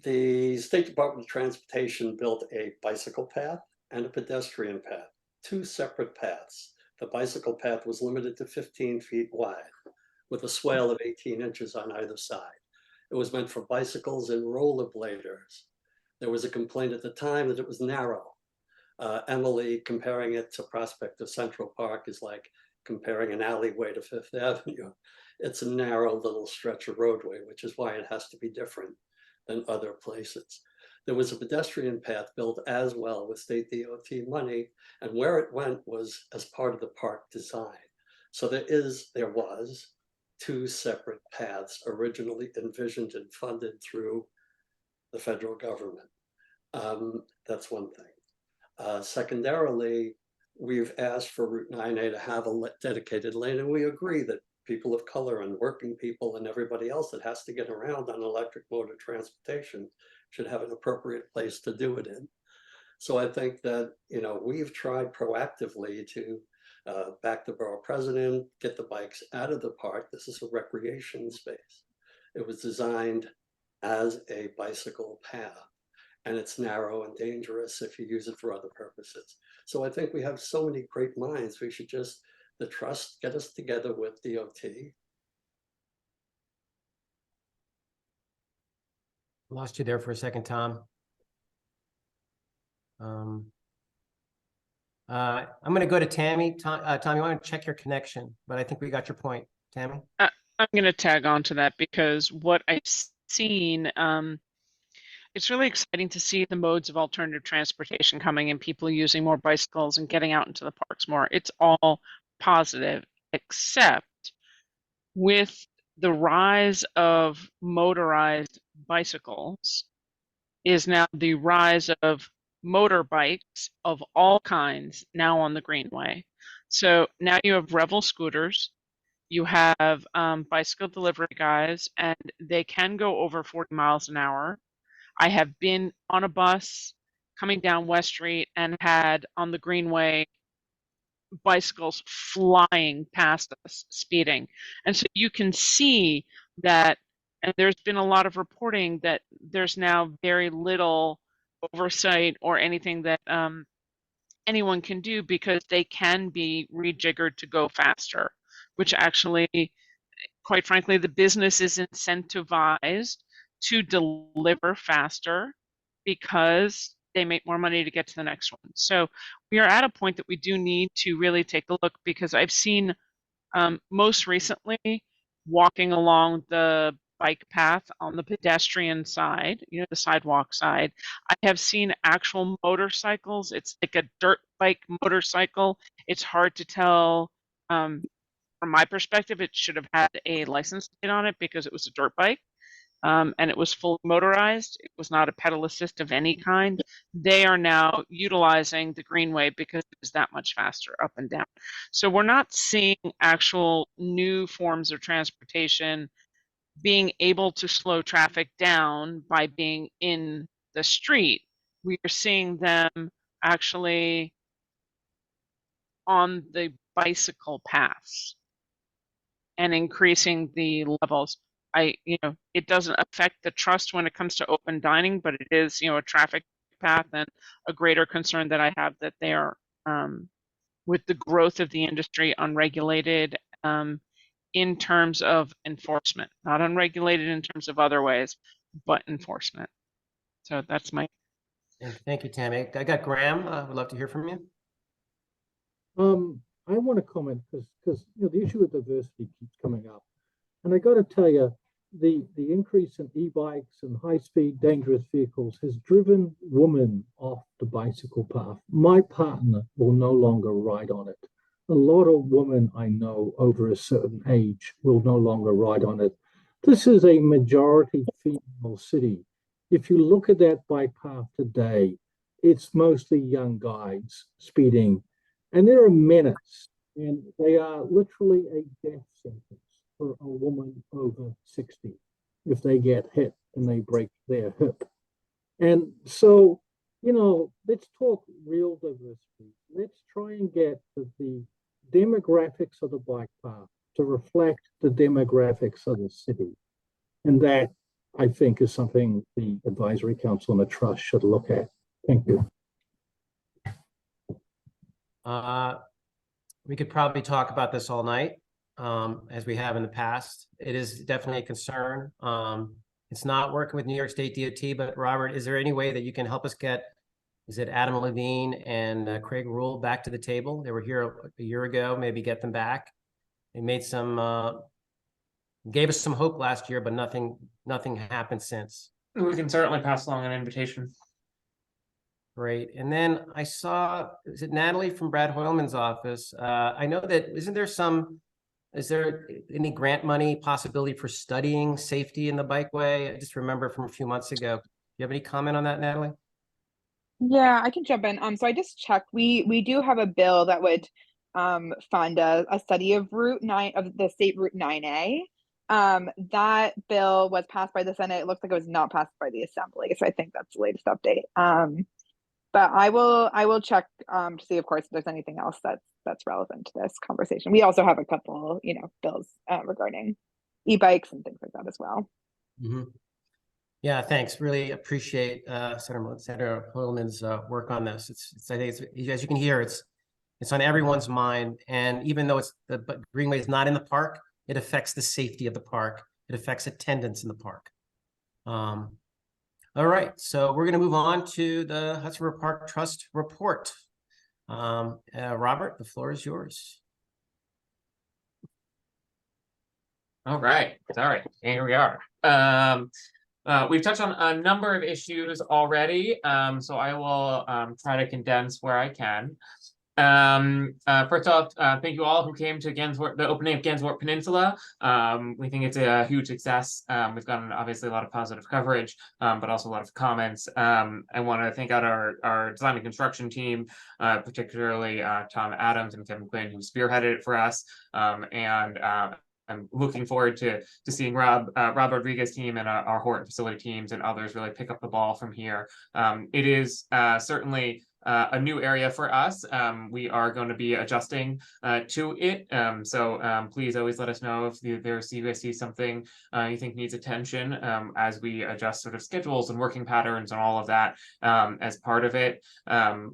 The State Department of Transportation built a bicycle path and a pedestrian path, 2 separate paths. The bicycle path was limited to 15 feet wide with a swale of 18 inches on either side. It was meant for bicycles and rollerbladers. There was a complaint at the time that it was narrow. Emily comparing it to Prospect of Central Park is like comparing an alleyway to Fifth Avenue. It's a narrow little stretch of roadway, which is why it has to be different than other places. There was a pedestrian path built as well with state DOT money, and where it went was as part of the park design. So there was 2 separate paths originally envisioned and funded through the federal government. That's one thing. Secondarily, we've asked for Route 9A to have a dedicated lane, and we agree that people of color and working people and everybody else that has to get around on electric motor transportation should have an appropriate place to do it in. So I think that, we've tried proactively to back the borough president, get the bikes out of the park. This is a recreation space. It was designed as a bicycle path, and it's narrow and dangerous if you use it for other purposes. So I think we have so many great minds. We should just, the trust, get us together with DOT. Lost you there for a second, Tom. I'm going to go to Tammy. Tom, you want to check your connection, but I think we got your point, Tammy. I'm going to tag on to that because what I've seen, it's really exciting to see the modes of alternative transportation coming and people using more bicycles and getting out into the parks more. It's all positive, except with the rise of motorized bicycles is now the rise of motorbikes of all kinds now on the Greenway. So now you have Revel scooters, you have bicycle delivery guys, and they can go over 40 miles an hour. I have been on a bus coming down West Street and had on the Greenway bicycles flying past us, speeding. And so you can see that, and there's been a lot of reporting that there's now very little oversight or anything that anyone can do because they can be rejiggered to go faster, which actually, quite frankly, the business is incentivized to deliver faster because they make more money to get to the next one. So we are at a point that we do need to really take a look, because I've seen most recently walking along the bike path on the pedestrian side, the sidewalk side, I have seen actual motorcycles. It's like a dirt bike motorcycle. It's hard to tell. From my perspective, it should have had a license plate on it because it was a dirt bike. And it was fully motorized. It was not a pedal assist of any kind. They are now utilizing the Greenway because it was that much faster up and down. So we're not seeing actual new forms of transportation being able to slow traffic down by being in the street. We are seeing them actually on the bicycle paths and increasing the levels. It doesn't affect the trust when it comes to open dining, but it is, a traffic path, and a greater concern that I have that they are, with the growth of the industry, unregulated in terms of enforcement, not unregulated in terms of other ways, but enforcement. So that's my. Thank you, Tammy. I got Graham. Would love to hear from you. I want to comment because the issue of diversity keeps coming up, and I got to tell you, the increase in e-bikes and high-speed dangerous vehicles has driven women off the bicycle path. My partner will no longer ride on it. A lot of women I know over a certain age will no longer ride on it. This is a majority female city. If you look at that bike path today, it's mostly young guys speeding, and they're a menace, and they are literally a death sentence for a woman over 60 if they get hit and they break their hip. And so, let's talk real diversity. Let's try and get the demographics of the bike path to reflect the demographics of the city. And that, I think, is something the Advisory Council and the Trust should look at. Thank you. We could probably talk about this all night, as we have in the past. It is definitely a concern. It's not working with New York State DOT, but Robert, is there any way that you can help us get, is it Adam Levine and Craig Rule back to the table? They were here a year ago, maybe get them back. They made some, gave us some hope last year, but nothing happened since. We can certainly pass along an invitation. Great. And then I saw, is it Natalie from Brad Hoylman's office? I know that, is there any grant money possibility for studying safety in the bikeway? I just remember from a few months ago. Do you have any comment on that, Natalie? Yeah, I can jump in. So I just checked. We do have a bill that would fund a study of Route 9 of the State Route 9A. That bill was passed by the Senate. It looks like it was not passed by the Assembly. So I think that's the latest update. But I will check to see, of course, if there's anything else that's relevant to this conversation. We also have a couple, bills regarding e-bikes and things like that as well. Mm-hmm. Yeah, thanks. Really appreciate Senator Hoylman's work on this. I think it's, as you can hear, it's on everyone's mind. And even though the Greenway is not in the park, it affects the safety of the park. It affects attendance in the park. All right, so we're going to move on to the Hudson River Park Trust report. Robert, the floor is yours. All right, sorry, here we are. We've touched on a number of issues already, so I will try to condense where I can. First off, thank you all who came to the opening of Gansevoort Peninsula. We think it's a huge success. We've gotten obviously a lot of positive coverage, but also a lot of comments. I want to thank out our design and construction team, particularly Tom Adams and Kevin Quinn, who spearheaded it for us. I'm looking forward to seeing Rob Rodriguez's team and our Horton facility teams and others really pick up the ball from here. It is certainly a new area for us. We are going to be adjusting to it. So please always let us know if you guys see something you think needs attention as we adjust sort of schedules and working patterns and all of that as part of it.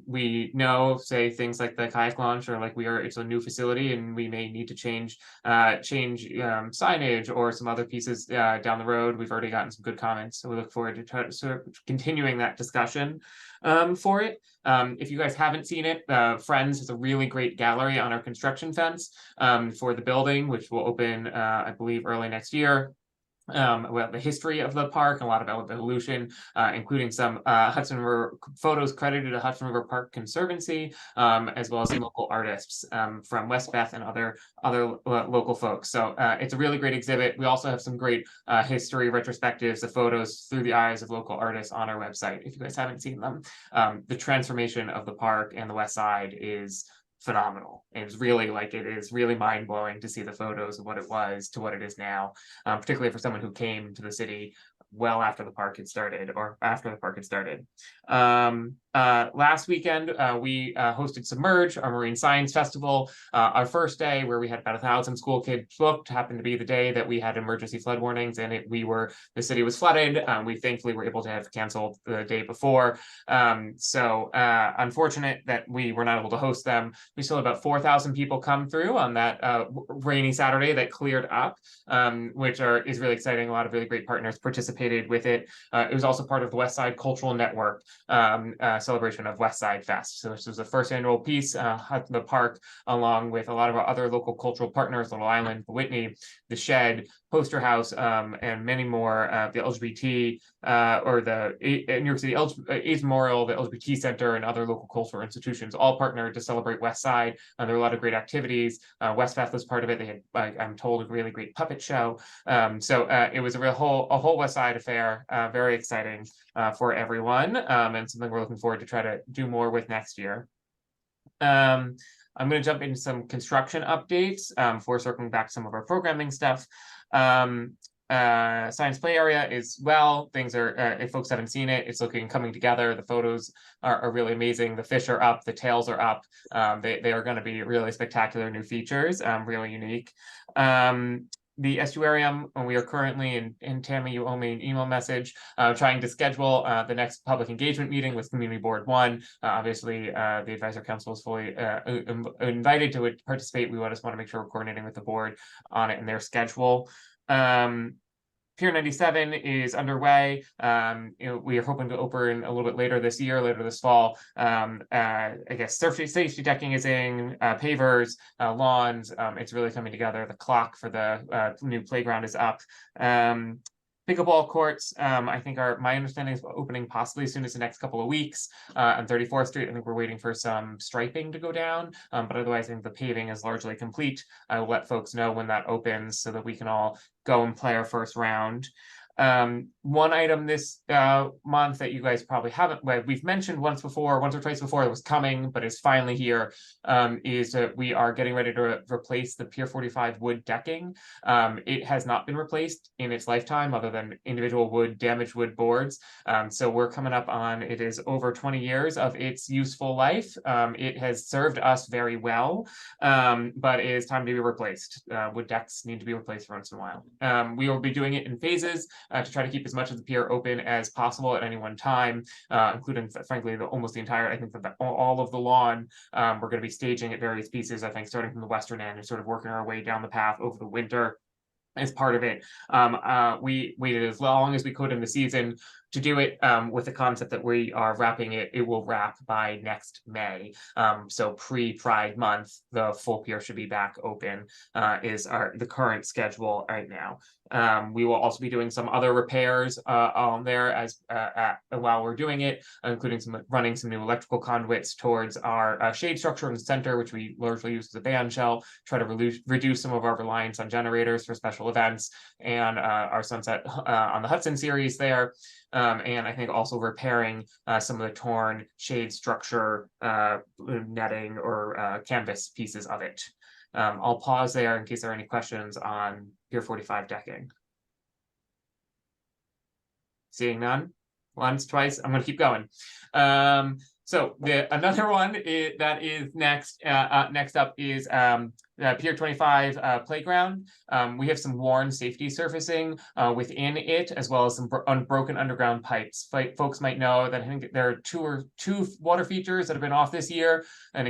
We know, say, things like the kayak launch or like it's a new facility and we may need to change signage or some other pieces down the road. We've already gotten some good comments, so we look forward to sort of continuing that discussion for it. If you guys haven't seen it, Friends has a really great gallery on our construction fence for the building, which will open, I believe, early next year. About the history of the park, a lot of evolution, including some Hudson River photos credited to Hudson River Park Conservancy, as well as some local artists from West Beth and other local folks. So it's a really great exhibit. We also have some great history retrospectives of photos through the eyes of local artists on our website, if you guys haven't seen them. The transformation of the park and the West Side is phenomenal. It is really mind-blowing to see the photos of what it was to what it is now, particularly for someone who came to the city well after the park had started or after the park had started. Last weekend, we hosted Submerge, our marine science festival. Our first day, where we had about 1,000 school kids booked, happened to be the day that we had emergency flood warnings, and the city was flooded. We thankfully were able to have canceled the day before. So unfortunate that we were not able to host them. We still had about 4,000 people come through on that rainy Saturday that cleared up, which is really exciting. A lot of really great partners participated with it. It was also part of the West Side Cultural Network celebration of West Side Fest. So this was the first annual piece at the park, along with a lot of our other local cultural partners, Little Island, the Whitney, the Shed, Poster House, and many more. The LGBT or the New York City AIDS Memorial, the LGBT Center, and other local cultural institutions all partnered to celebrate West Side. There were a lot of great activities. West Beth was part of it. They had, I'm told, a really great puppet show. So it was a whole West Side affair. Very exciting for everyone, and something we're looking forward to try to do more with next year. I'm going to jump into some construction updates before circling back to some of our programming stuff. Science play area is things are, if folks haven't seen it, it's coming together. The photos are really amazing. The fish are up, the tails are up. They are going to be really spectacular new features, really unique. The estuarium, we are currently, and Tammy, you owe me an email message, trying to schedule the next public engagement meeting with Community Board 1. Obviously, the Advisor Council is fully invited to participate. We just want to make sure we're coordinating with the board on it and their schedule. Pier 97 is underway. We are hoping to open a little bit later this year, later this fall. I guess safety decking is in, pavers, lawns. It's really coming together. The clock for the new playground is up. Pickleball courts, I think my understanding is opening possibly as soon as the next couple of weeks. On 34th Street, I think we're waiting for some striping to go down, but otherwise I think the paving is largely complete. I will let folks know when that opens so that we can all go and play our first round. One item this month that you guys probably haven't, well, we've mentioned once or twice before, it was coming, but it's finally here, is that we are getting ready to replace the Pier 45 wood decking. It has not been replaced in its lifetime other than individual damaged wood boards. So we're coming up on, it is over 20 years of its useful life. It has served us very well, but it is time to be replaced. Wood decks need to be replaced once in a while. We will be doing it in phases. To try to keep as much of the pier open as possible at any one time, including, frankly, almost the entire, I think that all of the lawn, we're going to be staging at various pieces, I think, starting from the western end and sort of working our way down the path over the winter as part of it. We waited as long as we could in the season to do it, with the concept that we are wrapping it. It will wrap by next May. So pre-Pride month, the full pier should be back open, is the current schedule right now. We will also be doing some other repairs on there while we're doing it, including running some new electrical conduits towards our shade structure in the center, which we largely use as a band shell, try to reduce some of our reliance on generators for special events, and our sunset on the Hudson series there. And I think also repairing some of the torn shade structure netting or canvas pieces of it. I'll pause there in case there are any questions on Pier 45 decking. Seeing none, once, twice, I'm going to keep going. So another one that is next up is Pier 25 playground. We have some worn safety surfacing within it, as well as some unbroken underground pipes. Folks might know that I think there are two water features that have been off this year, and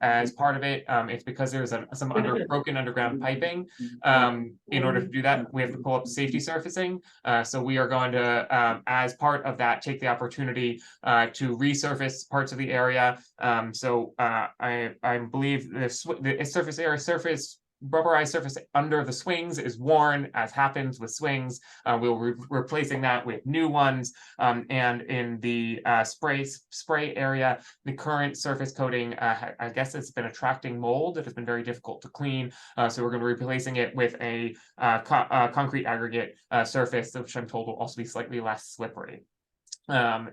as part of it, it's because there's some broken underground piping. In order to do that, we have to pull up safety surfacing. So we are going to, as part of that, take the opportunity to resurface parts of the area. I believe the rubberized surface under the swings is worn, as happens with swings. We'll be replacing that with new ones. And in the spray area, the current surface coating, I guess it's been attracting mold. It has been very difficult to clean. So we're going to be replacing it with a concrete aggregate surface, which I'm told will also be slightly less slippery. And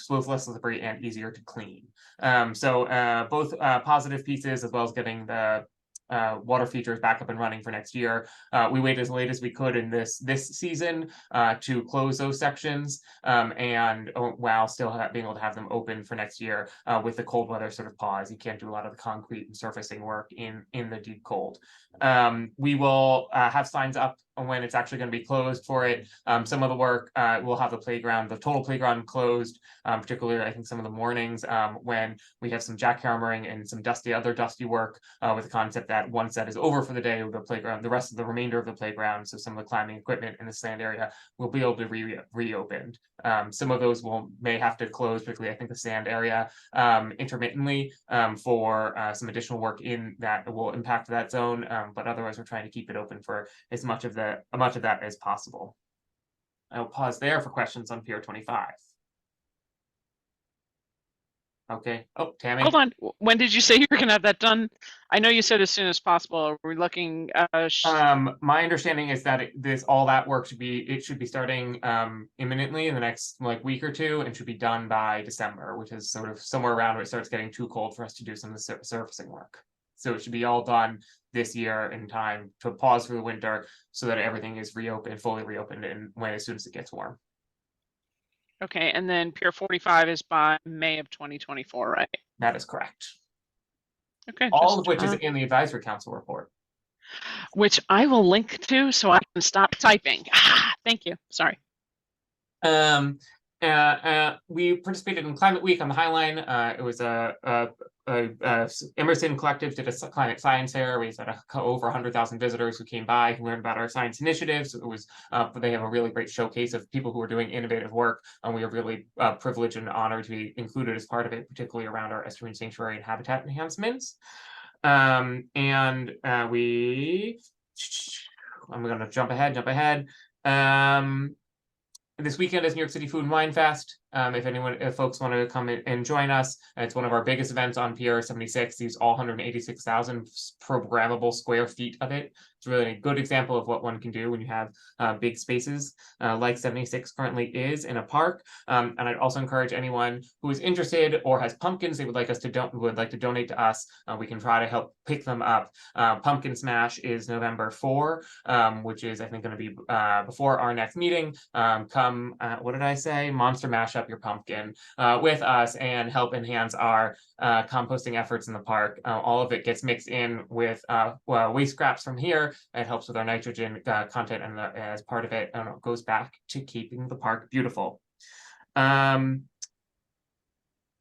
both less slippery and easier to clean. Both positive pieces, as well as getting the water features back up and running for next year. We waited as late as we could in this season to close those sections, and while still being able to have them open for next year with the cold weather sort of pause. You can't do a lot of the concrete and surfacing work in the deep cold. We will have signs up when it's actually going to be closed for it. Some of the work will have the total playground closed, particularly I think some of the mornings when we have some jackhammering and some other dusty work, with the concept that once that is over for the day, the rest of the remainder of the playground, so some of the climbing equipment in the sand area, will be able to be reopened. Some of those may have to close, particularly I think the sand area, intermittently, for some additional work in that will impact that zone. But otherwise, we're trying to keep it open for as much of that as possible. I'll pause there for questions on Pier 25. Okay. Oh, Tammy. Hold on. When did you say you were going to have that done? I know you said as soon as possible. Are we looking? My understanding is that all that work should be starting imminently in the next week or two, and should be done by December, which is sort of somewhere around where it starts getting too cold for us to do some of the surfacing work. So it should be all done this year in time to pause for the winter, so that everything is fully reopened, and as soon as it gets warm. Okay, and then Pier 45 is by May of 2024, right? That is correct. Okay. All of which is in the advisory council report. Which I will link to so I can stop typing. Thank you. Sorry. We participated in Climate Week on the High Line. It was a Emerson Collective did a climate science fair. We had over 100,000 visitors who came by, who learned about our science initiatives. It was, they have a really great showcase of people who are doing innovative work, and we are really privileged and honored to be included as part of it, particularly around our estuarine sanctuary and habitat enhancements. I'm going to jump ahead. This weekend is New York City Food and Wine Fest. If folks want to come in and join us, it's one of our biggest events on Pier 76. These all 186,000 programmable square feet of it. It's really a good example of what one can do when you have big spaces like 76 currently is in a park. And I'd also encourage anyone who is interested or has pumpkins they would like to donate to us. We can try to help pick them up. Pumpkin Smash is November 4, which is I think going to be before our next meeting. Come, what did I say? Monster Mash up your pumpkin with us and help enhance our composting efforts in the park. All of it gets mixed in with waste scraps from here. It helps with our nitrogen content, and as part of it, it goes back to keeping the park beautiful. I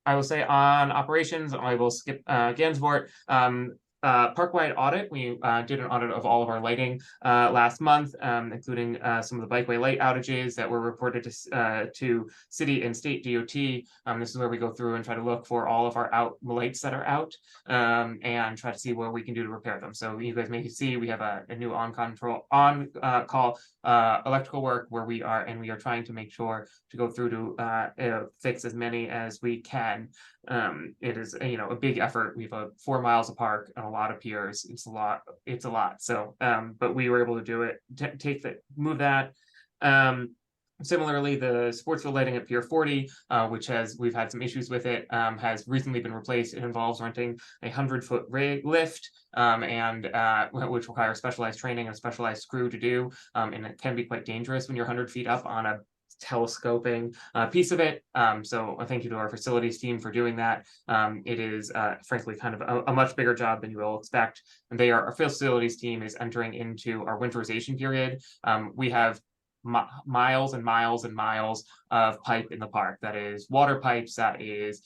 will say on operations, I will skip Gansport. Parkwide audit. We did an audit of all of our lighting last month, including some of the bikeway light outages that were reported to city and state DOT. This is where we go through and try to look for all of our lights that are out and try to see what we can do to repair them. So you guys may see we have a new on-call electrical work where we are trying to make sure to go through to fix as many as we can. It is a big effort. We have 4 miles of park and a lot of piers. It's a lot. So but we were able to do it, move that. Similarly, the sports field lighting at Pier 40, which we've had some issues with it, has recently been replaced. It involves renting a 100-foot lift, which requires specialized training and specialized crew to do, and it can be quite dangerous when you're 100 feet up on a telescoping piece of it. So a thank you to our facilities team for doing that. It is frankly kind of a much bigger job than you will expect. And our facilities team is entering into our winterization period. We have miles and miles and miles of pipe in the park. That is water pipes, that is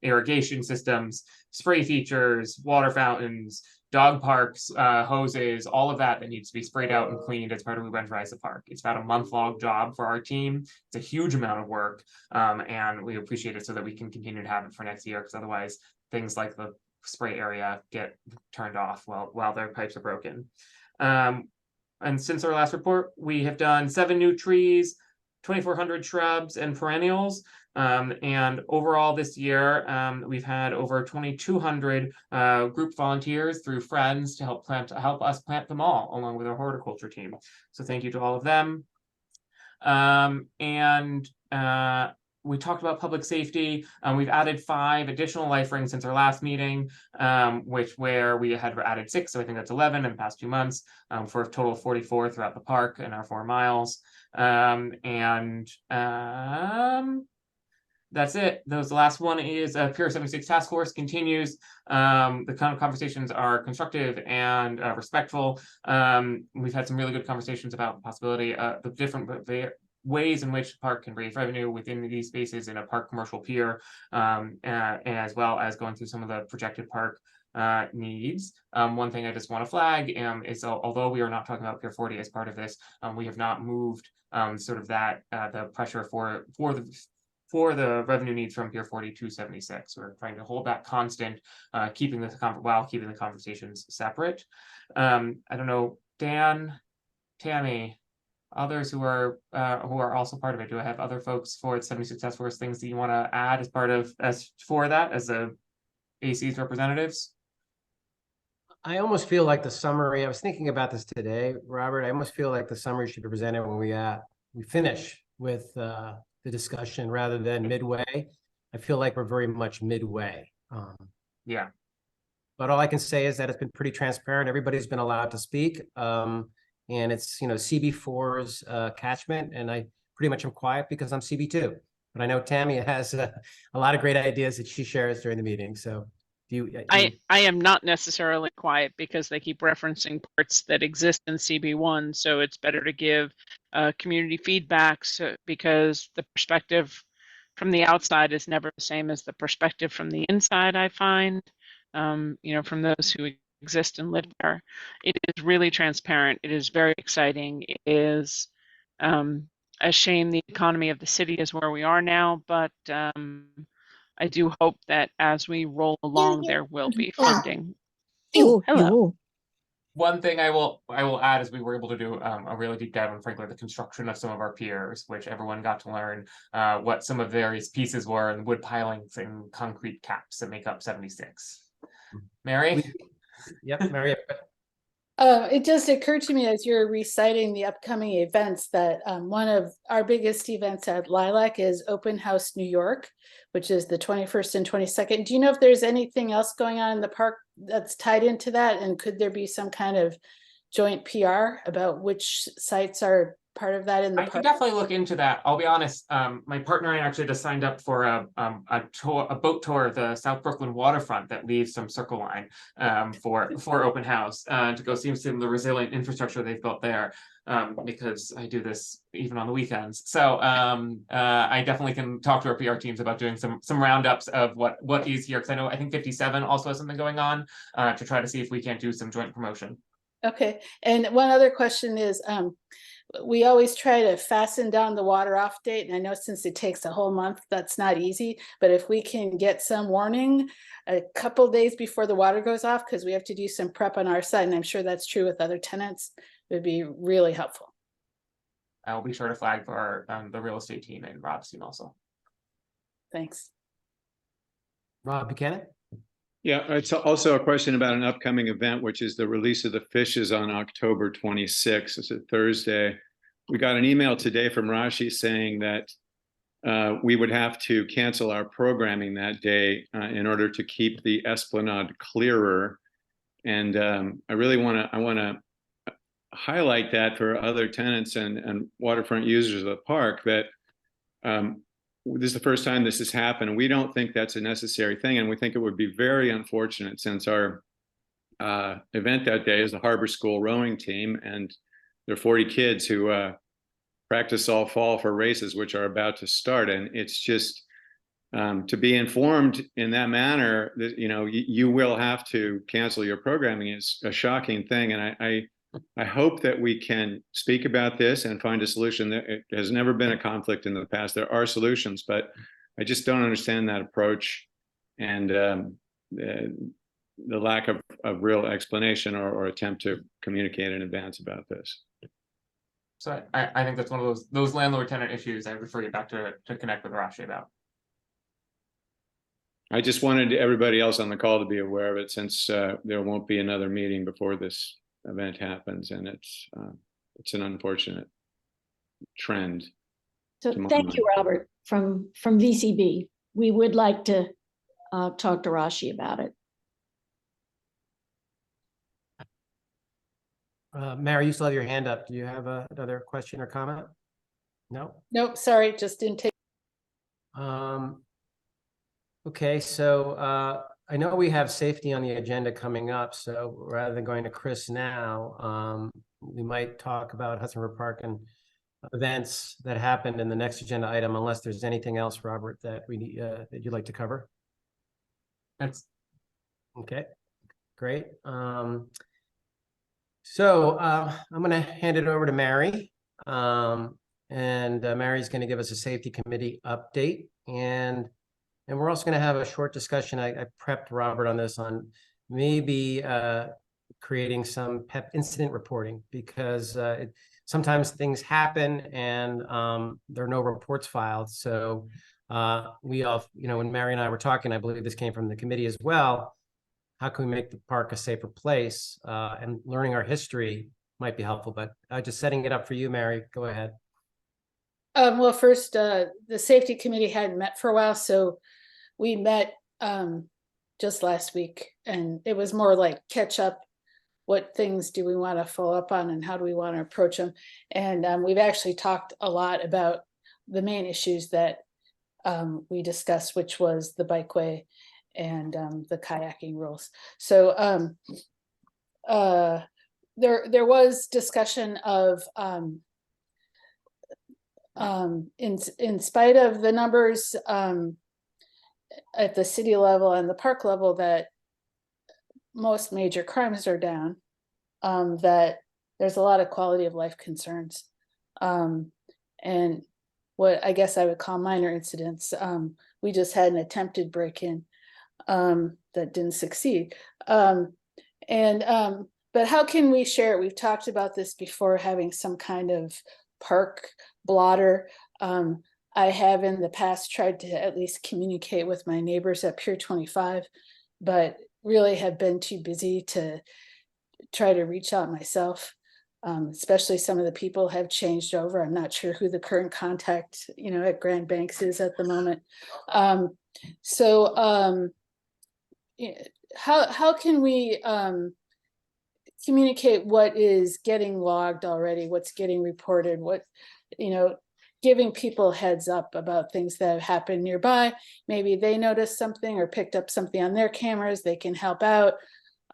irrigation systems, spray features, water fountains, dog parks, hoses, all of that needs to be sprayed out and cleaned as part of we winterize the park. It's about a month-long job for our team. It's a huge amount of work, and we appreciate it so that we can continue to have it for next year, because otherwise things like the spray area get turned off while their pipes are broken. And since our last report, we have done 7 new trees, 2,400 shrubs and perennials. And overall this year, we've had over 2,200 group volunteers through friends to help us plant them all, along with our horticulture team. So thank you to all of them. We talked about public safety. We've added 5 additional life rings since our last meeting, where we had added 6, so I think that's 11 in the past 2 months, for a total of 44 throughout the park and our 4 miles. That's it. The last one is Pier 76 Task Force continues. The kind of conversations are constructive and respectful. We've had some really good conversations about the possibility of the different ways in which the park can raise revenue within these spaces in a park commercial pier, as well as going through some of the projected park needs. One thing I just want to flag is although we are not talking about Pier 40 as part of this, we have not moved sort of that the pressure for the revenue needs from Pier 40 to 76. We're trying to hold that constant, keeping the conversations separate. I don't know, Dan, Tammy, others who are also part of it. Do I have other folks for the 76 Task Force things that you want to add as the AC's representatives? I almost feel like the summary, I was thinking about this today, Robert, I almost feel like the summary should be presented when we finish with the discussion rather than midway. I feel like we're very much midway. Yeah. But all I can say is that it's been pretty transparent. Everybody's been allowed to speak. And it's, CB4's catchment, and I pretty much am quiet because I'm CB2. But I know Tammy has a lot of great ideas that she shares during the meeting. So I am not necessarily quiet because they keep referencing parts that exist in CB1. So it's better to give community feedback because the perspective from the outside is never the same as the perspective from the inside, I find, from those who exist and live there. It is really transparent. It is very exciting. It is a shame the economy of the city is where we are now, but I do hope that as we roll along, there will be funding. Ew, Hello. One thing I will add is we were able to do a really deep dive on, frankly, the construction of some of our piers, which everyone got to learn what some of the various pieces were, and wood pilings and concrete caps that make up 76. Mary? Yep, Mary. It just occurred to me as you're reciting the upcoming events that one of our biggest events at Lilac is Open House New York, which is the 21st and 22nd. Do you know if there's anything else going on in the park that's tied into that? And could there be some kind of joint PR about which sites are part of that in the I park? could definitely look into that. I'll be honest. My partner and I actually just signed up for a boat tour of the South Brooklyn waterfront that leaves some Circle Line for open house to go see some of the resilient infrastructure they've built there. Because I do this even on the weekends, so I definitely can talk to our PR teams about doing some roundups of what is here. Because I think 57 also has something going on to try to see if we can't do some joint promotion. Okay, and one other question is, we always try to fasten down the water off date, and I know since it takes a whole month, that's not easy, but if we can get some warning a couple days before the water goes off, because we have to do some prep on our side, and I'm sure that's true with other tenants, it would be really helpful. I will be sure to flag for the real estate team and Rob's team also. Thanks. Rob Buchanan? Yeah, it's also a question about an upcoming event, which is the release of the fishes on October 26th. It's a Thursday. We got an email today from Rashi saying that we would have to cancel our programming that day in order to keep the Esplanade clearer. And I really want to highlight that for other tenants and waterfront users of the park that this is the first time this has happened, and we don't think that's a necessary thing, and we think it would be very unfortunate since our event that day is the Harbor School rowing team, and there are 40 kids who practice all fall for races which are about to start, and it's just to be informed in that manner that you will have to cancel your programming is a shocking thing, and I hope that we can speak about this and find a solution. It has never been a conflict in the past. There are solutions, but I just don't understand that approach and the lack of real explanation or attempt to communicate in advance about this. So I think that's one of those landlord-tenant issues I refer you back to connect with Rashi about. I just wanted everybody else on the call to be aware of it, since there won't be another meeting before this event happens, and it's an unfortunate trend. So thank you, Robert, from VCB. We would like to talk to Rashi about it. Mary, you still have your hand up. Do you have another question or comment? No? Nope, sorry, just didn't take. Okay, so I know we have safety on the agenda coming up, so rather than going to Chris now, we might talk about Hudson River Park and events that happened in the next agenda item, unless there's anything else, Robert, that we need, that you'd like to cover. That's okay. Great. So I'm going to hand it over to Mary, and Mary's going to give us a safety committee update, and we're also going to have a short discussion. I prepped Robert on this, on maybe creating some PEP incident reporting, because sometimes things happen and there are no reports filed. So we all, when Mary and I were talking, I believe this came from the committee as well. How can we make the park a safer place? And learning our history might be helpful, but just setting it up for you, Mary, go ahead. Well, first, the safety committee hadn't met for a while, so we met just last week, and it was more like catch up. What things do we want to follow up on, and how do we want to approach them? And we've actually talked a lot about the main issues that we discussed, which was the bikeway and the kayaking rules. So there was discussion of in spite of the numbers at the city level and the park level that most major crimes are down, that there's a lot of quality of life concerns. And what I guess I would call minor incidents. We just had an attempted break-in that didn't succeed. But how can we share it? We've talked about this before, having some kind of park blotter. I have in the past tried to at least communicate with my neighbors at Pier 25, but really have been too busy to try to reach out myself. Especially some of the people have changed over. I'm not sure who the current contact, at Grand Banks is at the moment. How can we communicate what is getting logged already, what's getting reported, giving people heads up about things that have happened nearby. Maybe they noticed something or picked up something on their cameras, they can help out.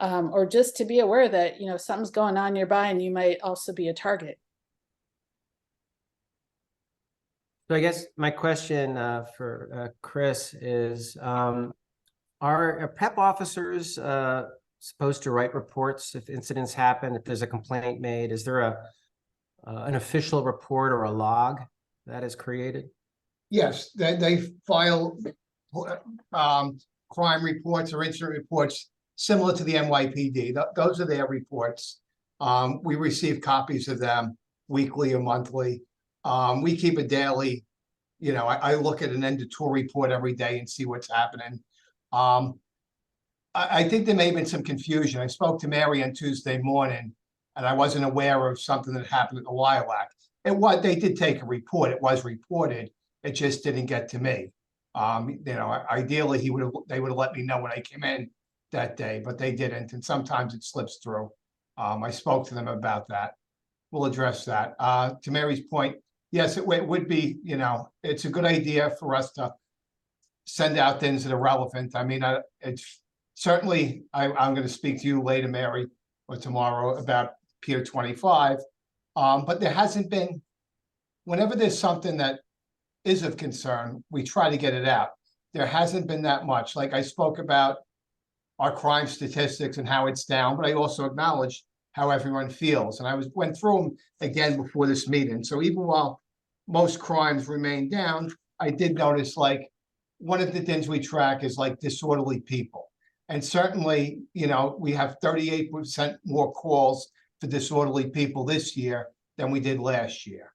Or just to be aware that, something's going on nearby and you might also be a target. So I guess my question for Chris is, are PEP officers supposed to write reports if incidents happen, if there's a complaint made? Is there an official report or a log that is created? Yes, they file crime reports or incident reports similar to the NYPD. Those are their reports. We receive copies of them weekly or monthly. We keep a daily, I look at an end of tour report every day and see what's happening. I think there may have been some confusion. I spoke to Mary on Tuesday morning, and I wasn't aware of something that happened at the Lilac. They did take a report. It was reported. It just didn't get to me. Ideally, they would have let me know when I came in that day, but they didn't, and sometimes it slips through. I spoke to them about that. We'll address that. To Mary's point, yes, it would be, it's a good idea for us to send out things that are relevant. I mean, it's certainly, I'm going to speak to you later, Mary, or tomorrow about Pier 25, but there hasn't been, whenever there's something that is of concern, we try to get it out. There hasn't been that much. Like I spoke about our crime statistics and how it's down, but I also acknowledged how everyone feels. And I went through them again before this meeting. So even while most crimes remain down, I did notice like one of the things we track is like disorderly people. And certainly, we have 38% more calls for disorderly people this year than we did last year.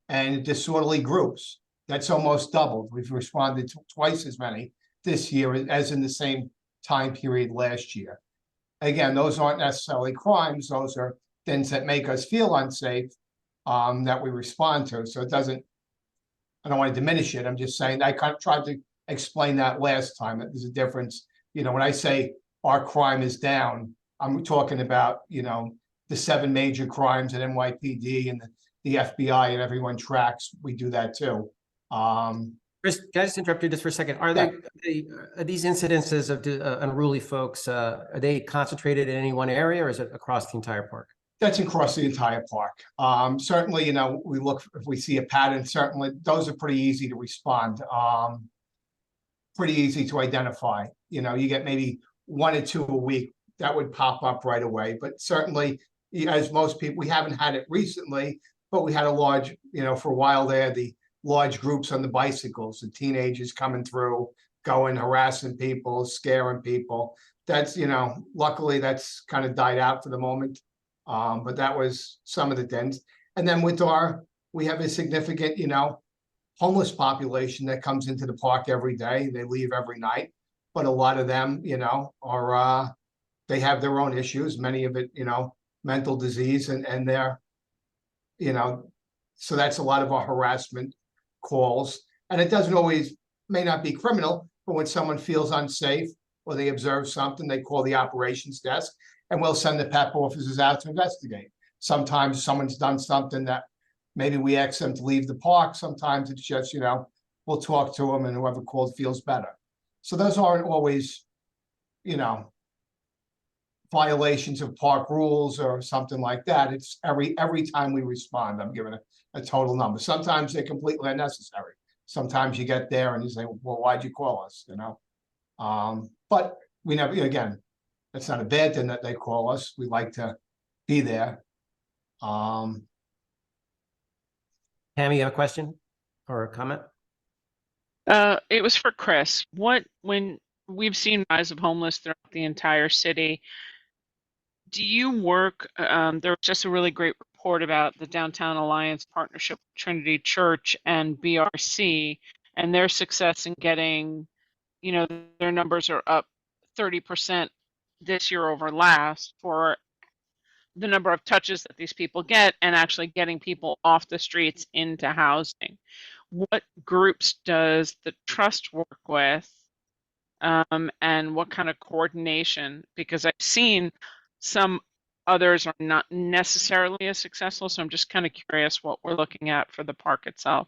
And disorderly groups, that's almost doubled. We've responded to twice as many this year as in the same time period last year. Again, those aren't necessarily crimes. Those are things that make us feel unsafe that we respond to. So I don't want to diminish it. I'm just saying I kind of tried to explain that last time, that there's a difference. When I say our crime is down, I'm talking about, the 7 major crimes at NYPD and the FBI and everyone tracks. We do that too. Chris, can I just interrupt you just for a second? Are these incidences of unruly folks, are they concentrated in any one area, or is it across the entire park? That's across the entire park. Certainly, we look, if we see a pattern, certainly those are pretty easy to respond. Pretty easy to identify. You get maybe 1 or 2 a week that would pop up right away. But certainly, as most people, we haven't had it recently, but we had a large, for a while there, the large groups on the bicycles, the teenagers coming through, going, harassing people, scaring people. That's, luckily that's kind of died out for the moment. But that was some of the things. And then we have a significant, homeless population that comes into the park every day. They leave every night, but a lot of them, are, they have their own issues, many of it, mental disease, and they're, so that's a lot of our harassment calls. And it doesn't always, may not be criminal, but when someone feels unsafe or they observe something, they call the operations desk, and we'll send the PEP officers out to investigate. Sometimes someone's done something that maybe we ask them to leave the park. Sometimes it's just, we'll talk to them and whoever called feels better. So those aren't always, for violations of park rules or something like that, it's every time we respond, I'm giving a total number. Sometimes they're completely unnecessary. Sometimes you get there and you say, well, why'd you call us, you know? But we never, again, it's not a bad thing that they call us. We like to be there. Tammy, you have a question or a comment? It was for Chris. When we've seen rise of homeless throughout the entire city, do you work, there was just a really great report about the Downtown Alliance partnership with Trinity Church and BRC and their success in getting, you know, their numbers are up 30% this year over last for the number of touches that these people get and actually getting people off the streets into housing. What groups does the trust work with, and what kind of coordination? Because I've seen some others are not necessarily as successful, so I'm just kind of curious what we're looking at for the park itself.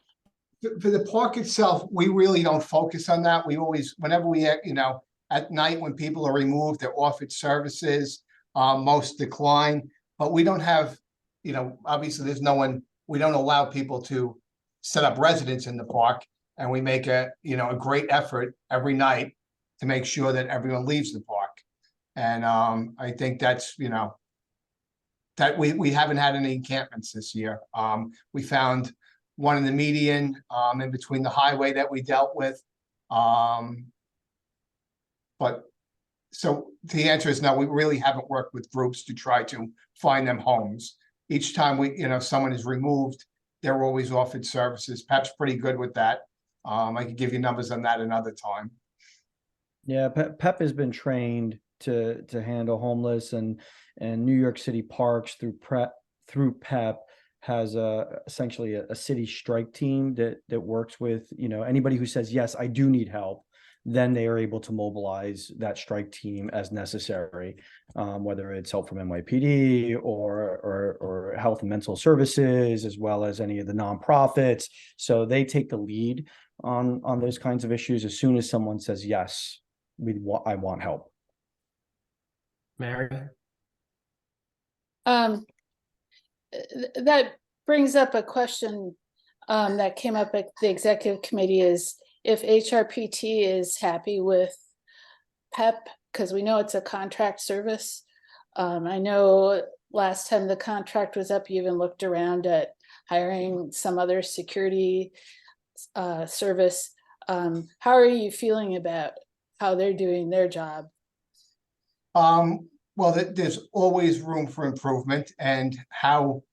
For the park itself, we really don't focus on that. We always, whenever we, you know, at night when people are removed, they're offered services, most decline, but we don't have, you know, obviously there's no one, we don't allow people to set up residence in the park, and we make a, you know, a great effort every night to make sure that everyone leaves the park. And I think that's, you know, that we haven't had any encampments this year. We found one in the median, in between the highway that we dealt with. But so the answer is no, we really haven't worked with groups to try to find them homes. Each time we, you know, someone is removed, they're always offered services. Pep's pretty good with that. I could give you numbers on that another time. Yeah, PEP has been trained to handle homeless, and New York City Parks through PEP has essentially a city strike team that works with, you know, anybody who says, yes, I do need help, then they are able to mobilize that strike team as necessary, whether it's help from NYPD or health and mental services, as well as any of the nonprofits. So they take the lead on those kinds of issues as soon as someone says, yes, I want help. Mary? That brings up a question that came up at the executive committee, is if HRPT is happy with PEP, because we know it's a contract service. I know last time the contract was up, you even looked around at hiring some other security service. How are you feeling about how they're doing their job? Well, there's always room for improvement, and how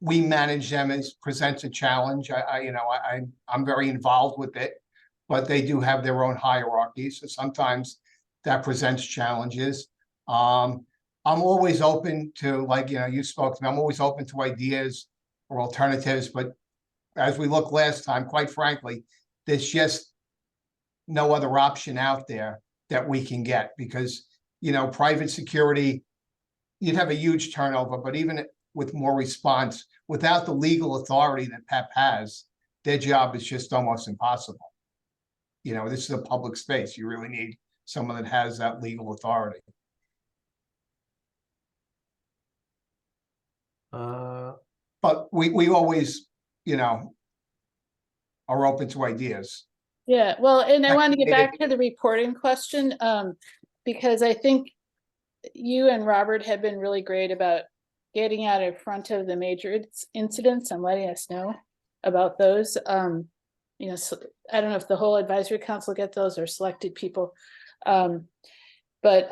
we manage them presents a challenge. I'm very involved with it, but they do have their own hierarchies. So sometimes that presents challenges. I'm always open to, like, you know, you spoke to me, I'm always open to ideas or alternatives, but as we looked last time, quite frankly, there's just no other option out there that we can get, because, you know, private security, you'd have a huge turnover, but even with more response, without the legal authority that PEP has, their job is just almost impossible. You know, this is a public space. You really need someone that has that legal authority. But we always, you know, are open to ideas. Yeah, well, and I want to get back to the reporting question, because I think you and Robert have been really great about getting out in front of the major incidents and letting us know about those. You know, so I don't know if the whole advisory council get those or selected people. But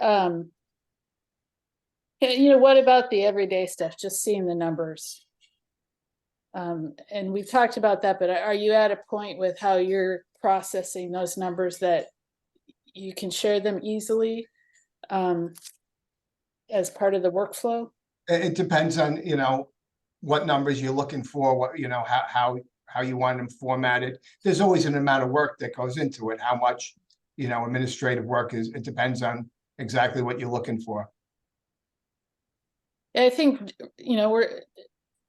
you know, what about the everyday stuff? Just seeing the numbers. And we've talked about that, but are you at a point with how you're processing those numbers that you can share them easily as part of the workflow? It depends on, you know, what numbers you're looking for, what, you know, how you want them formatted. There's always an amount of work that goes into it. How much, you know, administrative work is, it depends on exactly what you're looking for. I think, you know,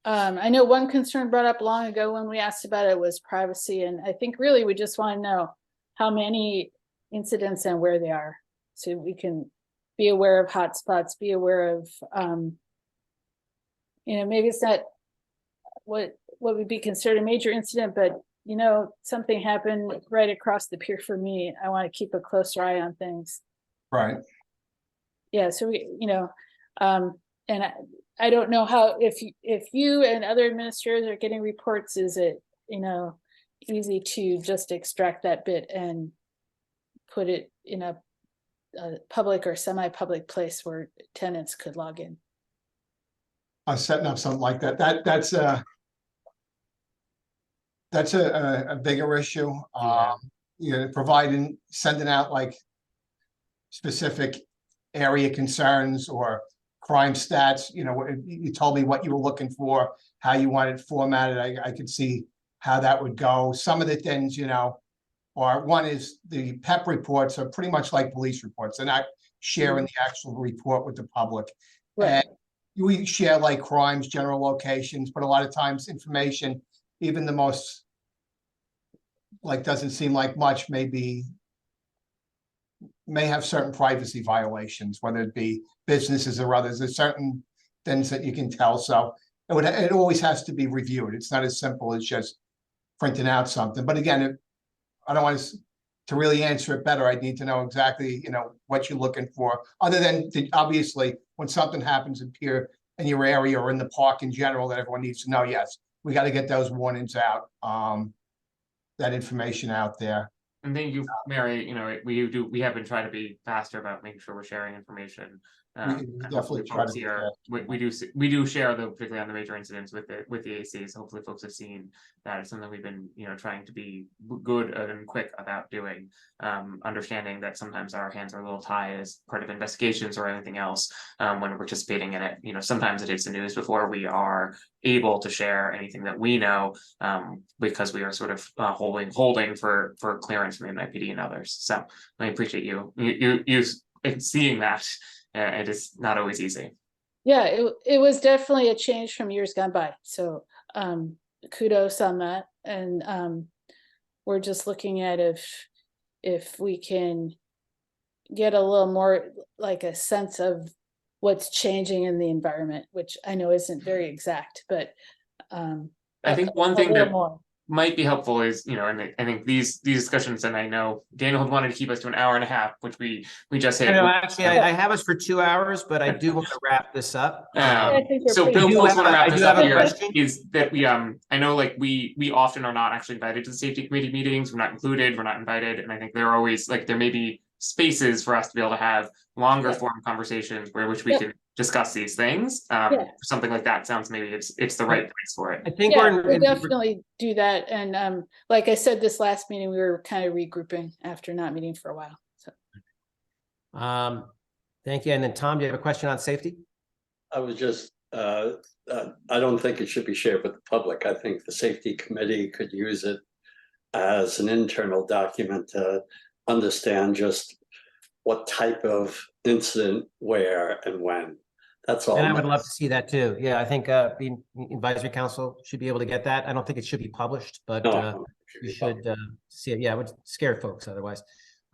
I know one concern brought up long ago when we asked about it was privacy. And I think really we just want to know how many incidents and where they are, so we can be aware of hotspots, be aware of, maybe it's not what would be considered a major incident, but something happened right across the pier for me. I want to keep a closer eye on things. Right. Yeah, so and I don't know how, if you and other administrators are getting reports, is it, easy to just extract that bit and put it in a public or semi-public place where tenants could log in? Setting up something like that. That's a bigger issue. Sending out like specific area concerns or crime stats. You told me what you were looking for, how you wanted it formatted. I could see how that would go. Some of the things, or one is the PEP reports are pretty much like police reports. They're not sharing the actual report with the public. Right. And we share like crimes, general locations, but a lot of times information, even the most doesn't seem like much, may have certain privacy violations, whether it be businesses or others. There's certain things that you can tell. So it always has to be reviewed. It's not as simple as just printing out something. But again, I don't want to really answer it better. I need to know exactly, what you're looking for, other than obviously when something happens in your area or in the park in general that everyone needs to know. Yes, we got to get those warnings out, that information out there. And thank you, Mary. We have been trying to be faster about making sure we're sharing information. We definitely try to do that. We do share, though, particularly on the major incidents with the ACs. Hopefully folks have seen that. It's something we've been trying to be good and quick about doing, understanding that sometimes our hands are a little tied as part of investigations or anything else when we're participating in it. Sometimes it hits the news before we are able to share anything that we know, because we are sort of holding for clearance from the NYPD and others. So I appreciate you seeing that. It is not always easy. Yeah, it was definitely a change from years gone by. So kudos on that. And we're just looking at if we can get a little more like a sense of what's changing in the environment, which I know isn't very exact, but I think one thing that might be helpful is, and I think these discussions, and I know Daniel had wanted to keep us to an hour and a half, which we just hit. Actually, I have us for 2 hours, but I do want to wrap this up. So Bill, folks want to wrap this up here. Is that I know we often are not actually invited to the safety committee meetings. We're not included. We're not invited, and I think there are always there may be spaces for us to be able to have longer form conversations which we can discuss these things. Something like that sounds maybe it's the right place for it. I think we'll definitely do that. And like I said, this last meeting, we were kind of regrouping after not meeting for a while. So thank you. And then Tom, do you have a question on safety? I was just I don't think it should be shared with the public. I think the safety committee could use it as an internal document to understand just what type of incident, where, and when. That's all. And I would love to see that too. Yeah, I think the advisory council should be able to get that. I don't think it should be published, but you should see it. Yeah, it would scare folks otherwise.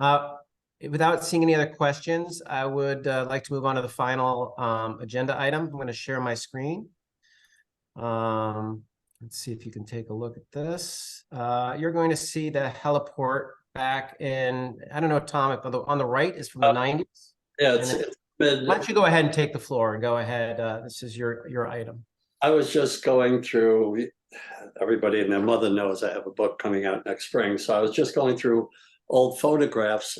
Without seeing any other questions, I would like to move on to the final agenda item. I'm going to share my screen. Let's see if you can take a look at this. You're going to see the heliport back in, I don't know, Tom, if on the right is from the 90s. Yeah, it's been, why don't you go ahead and take the floor and go ahead. This is your item. I was just going through, everybody and their mother knows I have a book coming out next spring. So I was just going through old photographs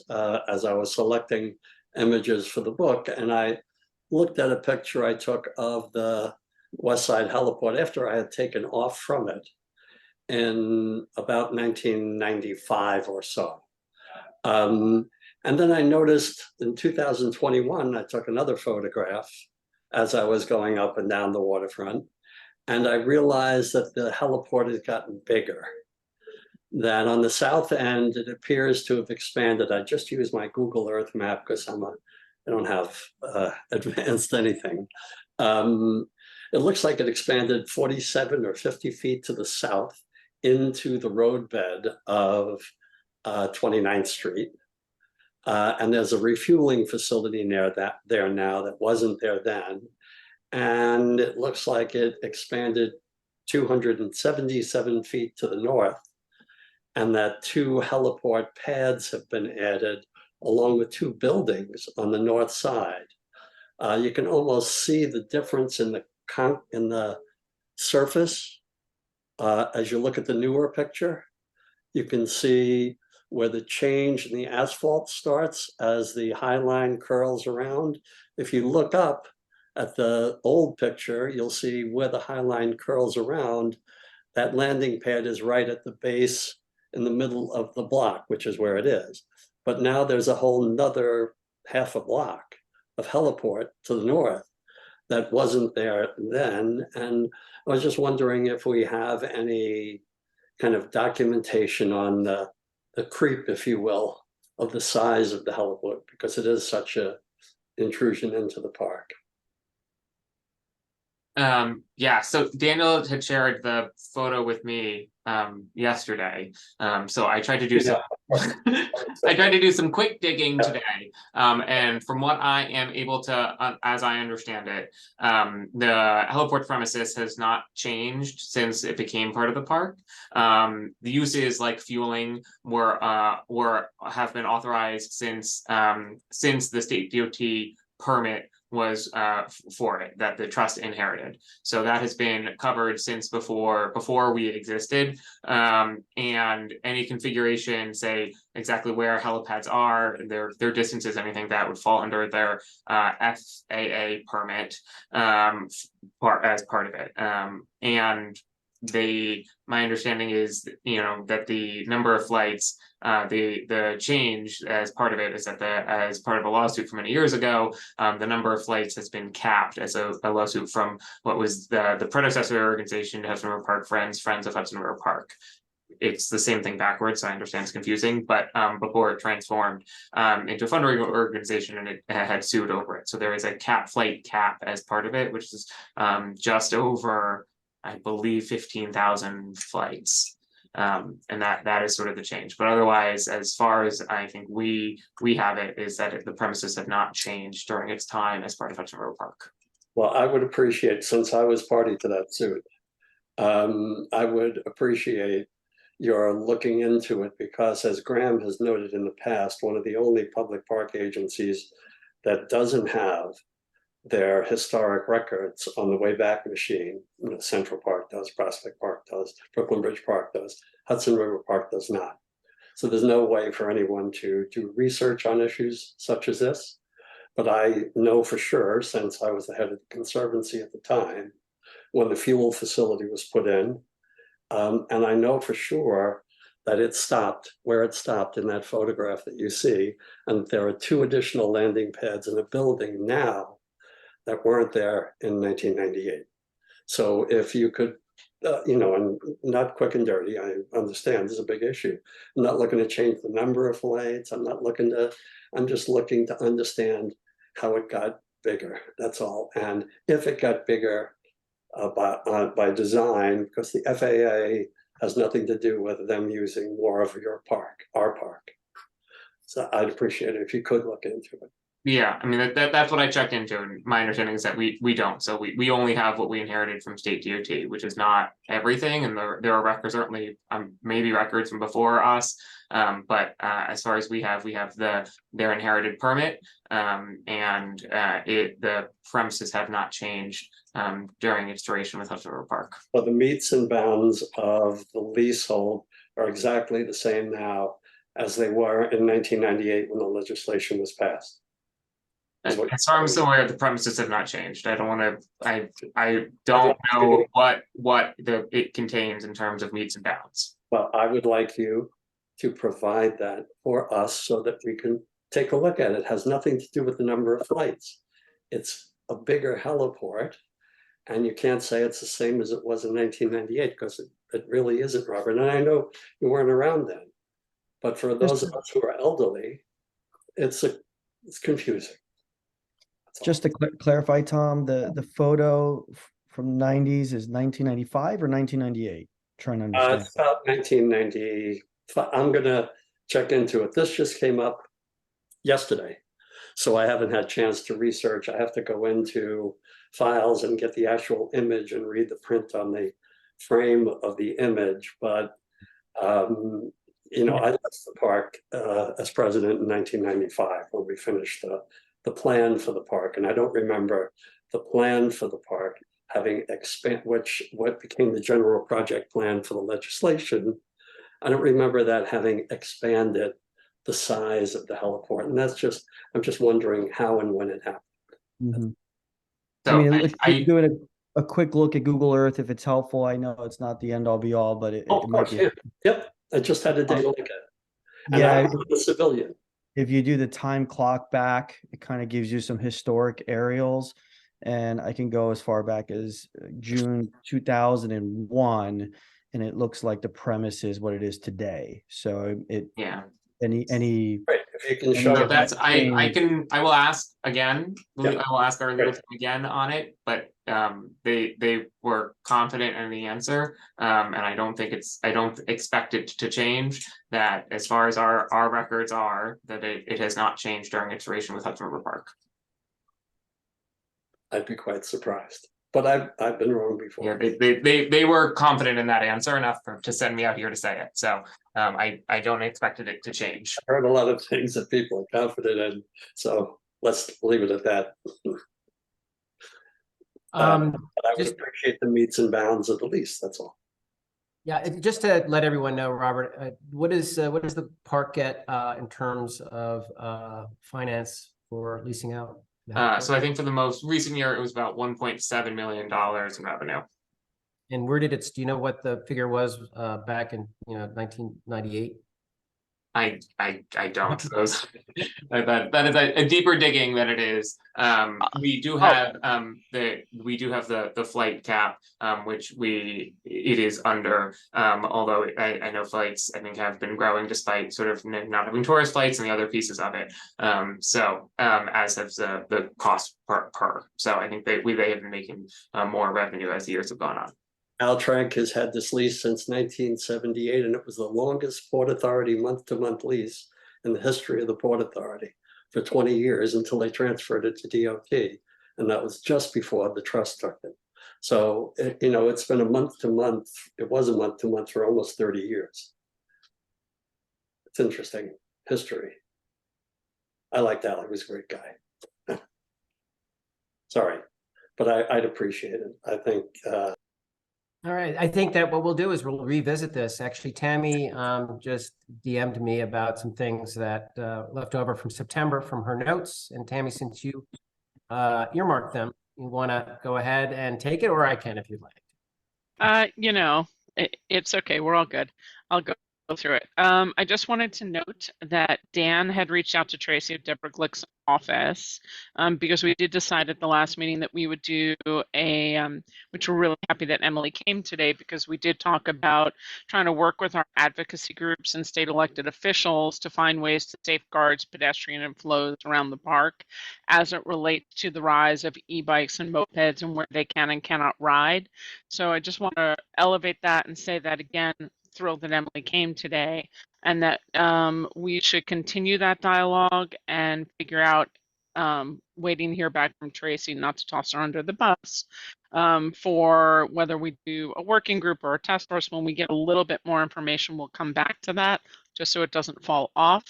as I was selecting images for the book. And I looked at a picture I took of the West Side heliport after I had taken off from it in about 1995 or so. And then I noticed in 2021, I took another photograph as I was going up and down the waterfront. And I realized that the heliport has gotten bigger. That on the south end, it appears to have expanded. I just used my Google Earth map because I don't have advanced anything. It looks like it expanded 47 or 50 feet to the south into the roadbed of 29th Street. And there's a refueling facility near there now that wasn't there then. And it looks like it expanded 277 feet to the north, and that 2 heliport pads have been added along with 2 buildings on the north side. You can almost see the difference in the surface as you look at the newer picture. You can see where the change in the asphalt starts as the high line curls around. If you look up at the old picture, you'll see where the high line curls around. That landing pad is right at the base in the middle of the block, which is where it is. But now there's a whole nother half a block of heliport to the north that wasn't there then. And I was just wondering if we have any kind of documentation on the creep, if you will, of the size of the heliport, because it is such a intrusion into the park. Yeah, so Daniel had shared the photo with me yesterday. So I tried to do some I tried to do some quick digging today. And from what I am able to, as I understand it, the heliport premises has not changed since it became part of the park. The uses like fueling were have been authorized since the state DOT permit was for it, that the trust inherited. So that has been covered since before we existed. And any configuration, say exactly where helipads are, their distances, anything that would fall under their FAA permit as part of it. And my understanding is, that the number of flights, the change as part of it is that as part of a lawsuit from many years ago, the number of flights has been capped as a lawsuit from what was the predecessor organization, Hudson River Park Friends of Hudson River Park. It's the same thing backwards. I understand it's confusing, but before it transformed into a fundraising organization, and it had sued over it. So there is a flight cap as part of it, which is just over, I believe, 15,000 flights. And that is sort of the change. But otherwise, as far as I think we have it, is that the premises have not changed during its time as part of Hudson River Park. Well, I would appreciate, since I was party to that suit, I would appreciate your looking into it, because as Graham has noted in the past, one of the only public park agencies that doesn't have their historic records on the Wayback Machine. Central Park does, Prospect Park does, Brooklyn Bridge Park does, Hudson River Park does not. So there's no way for anyone to do research on issues such as this. But I know for sure, since I was the head of the Conservancy at the time, when the fuel facility was put in, and I know for sure that it stopped where it stopped in that photograph that you see, and there are 2 additional landing pads in a building now that weren't there in 1998. So if you could, and not quick and dirty, I understand this is a big issue. I'm not looking to change the number of flights. I'm just looking to understand how it got bigger, that's all. And if it got bigger by design, because the FAA has nothing to do with them using more of your park, our park. So I'd appreciate it if you could look into it. Yeah, I mean, that's what I checked into, and my understanding is that we don't. So we only have what we inherited from state DOT, which is not everything, and there are records, certainly maybe records from before us, but as far as we have their inherited permit, and the premises have not changed during its duration with Hudson River Park. Well, the metes and bounds of the leasehold are exactly the same now as they were in 1998 when the legislation was passed. As far as I'm aware, the premises have not changed. I don't want to. I don't know what it contains in terms of metes and bounds. Well, I would like you to provide that for us so that we can take a look at it. It has nothing to do with the number of flights. It's a bigger heliport, and you can't say it's the same as it was in 1998, because it really isn't, Robert. And I know you weren't around then, but for those of us who are elderly, it's confusing. Just to clarify, Tom, the photo from 90s is 1995 or 1998? Trying to understand. It's about 1990. I'm going to check into it. This just came up yesterday. So I haven't had a chance to research. I have to go into files and get the actual image and read the print on the frame of the image. But, you know, I left the park as president in 1995 when we finished the plan for the park. And I don't remember the plan for the park having what became the general project plan for the legislation. I don't remember that having expanded the size of the heliport. And I'm just wondering how and when it happened. Mm-hmm. So I mean, doing a quick look at Google Earth if it's helpful. I know it's not the end all be all, but it might be. Yep, I just had a day to look at it. And Yeah, I'm a civilian. If you do the time clock back, it kind of gives you some historic aerials. And I can go as far back as June 2001, and it looks like the premise is what it is today. So any right. If you can show that's I will ask again. I will ask our legal team again on it, but they were confident in the answer, and I don't expect it to change. That as far as our records are, that it has not changed during iteration with Hudson River Park. I'd be quite surprised, but I've been wrong before. Yeah, they were confident in that answer enough to send me out here to say it. So I don't expect it to change. I heard a lot of things that people are confident in, so let's leave it at that. But I would appreciate the meets and bounds of the lease. That's all. Yeah, just to let everyone know, Robert, what does the park get in terms of finance for leasing out? So I think for the most recent year, it was about $1.7 million in revenue. And where did do you know what the figure was back in 1998? I don't. Those that is a deeper digging than it is. We do have the flight cap, which it is under. Although I know flights I think have been growing despite sort of not having tourist flights and the other pieces of it. As has the cost per. So I think they have been making more revenue as the years have gone on. Caltrack has had this lease since 1978, and it was the longest Port Authority month-to-month lease in the history of the Port Authority for 20 years until they transferred it to DOT. And that was just before the trust took it. So, it's been a month-to-month. It was a month-to-month for almost 30 years. It's interesting history. I liked Al. He was a great guy. Sorry, but I'd appreciate it. I think... All right. I think that what we'll do is we'll revisit this. Actually, Tammy just DM'd me about some things that left over from September from her notes. And Tammy, since you earmarked them, you want to go ahead and take it, or I can if you'd like. It's okay. We're all good. I'll go through it. I just wanted to note that Dan had reached out to Tracy at Deborah Glick's office because we did decide at the last meeting that we would do which we're really happy that Emily came today, because we did talk about trying to work with our advocacy groups and state elected officials to find ways to safeguard pedestrian flows around the park as it relates to the rise of e-bikes and mopeds and where they can and cannot ride. So I just want to elevate that and say that again. Thrilled that Emily came today, and that we should continue that dialogue and figure out, waiting to hear back from Tracy, not to toss her under the bus, for whether we do a working group or a task force. When we get a little bit more information, we'll come back to that, just so it doesn't fall off.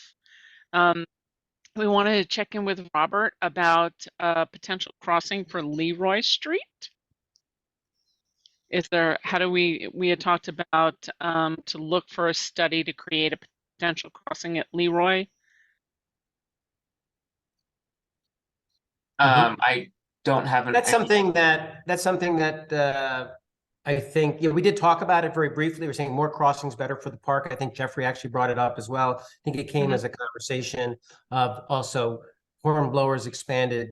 We wanted to check in with Robert about a potential crossing for Leroy Street. We had talked about to look for a study to create a potential crossing at Leroy. I don't have That's something that I think we did talk about it very briefly. We're saying more crossings better for the park. I think Jeffrey actually brought it up as well. I think it came as a conversation of also horn blowers expanded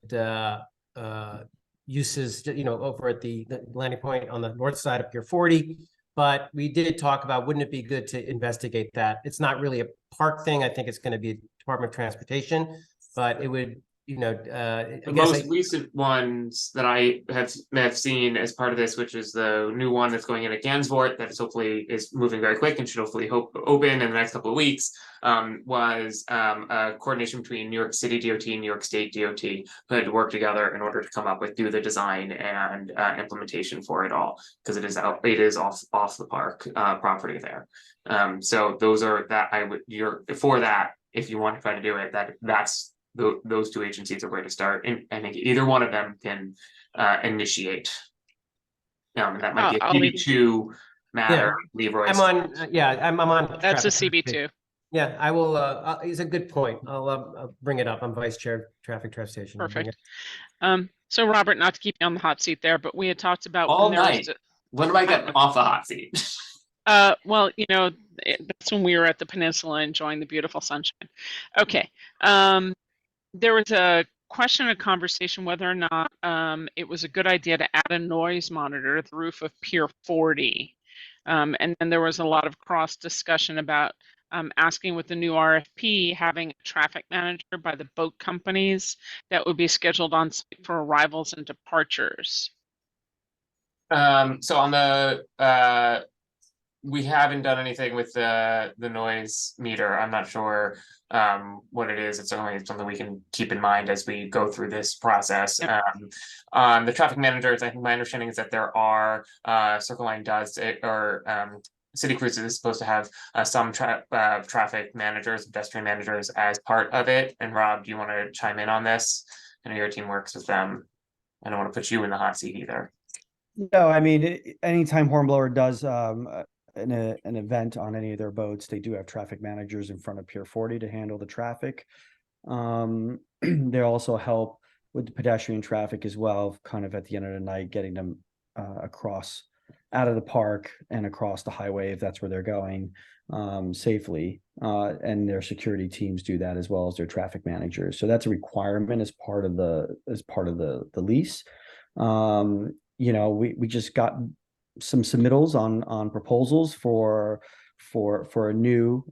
uses, over at the landing point on the north side of Pier 40. But we did talk about, wouldn't it be good to investigate that? It's not really a park thing. I think it's going to be Department of Transportation, but it would you know, The I guess most recent ones that I have seen as part of this, which is the new one that's going in at Gansevoort, that is hopefully is moving very quick and should hopefully open in the next couple of weeks, was a coordination between New York City DOT and New York State DOT, who had to work together in order to come up with do the design and implementation for it all, because it is off the park property there. So those are that I would for that, if you want to try to do it, that's those two agencies are where to start, and I think either one of them can initiate. That might be a CB2 matter. Leroy, I'm on. I'm on. That's a traffic CB2. Yeah, I will. It's a good point. I'll bring it up. I'm vice chair traffic transportation. Perfect. So Robert, not to keep you on the hot seat there, but we had talked about all night. When am I getting off the hot seat? Well, that's when we were at the peninsula enjoying the beautiful sunshine. Okay. There was a question, a conversation whether or not it was a good idea to add a noise monitor to the roof of Pier 40. And then there was a lot of cross discussion about asking with the new RFP having a traffic manager by the boat companies that would be scheduled on site for arrivals and departures. So on the we haven't done anything with the noise meter. I'm not sure what it is. It's certainly something we can keep in mind as we go through this process. On the traffic managers, I think my understanding is that there are Circle Line does it, or City Cruises is supposed to have some traffic managers, pedestrian managers as part of it. And Rob, do you want to chime in on this? I know your team works with them. I don't want to put you in the hot seat either. No, I mean, anytime Hornblower does an event on any of their boats, they do have traffic managers in front of Pier 40 to handle the traffic. They also help with the pedestrian traffic as well, kind of at the end of the night, getting them across out of the park and across the highway if that's where they're going safely. And their security teams do that as well as their traffic managers. So that's a requirement as part of the lease. We just got some submittals on proposals for a new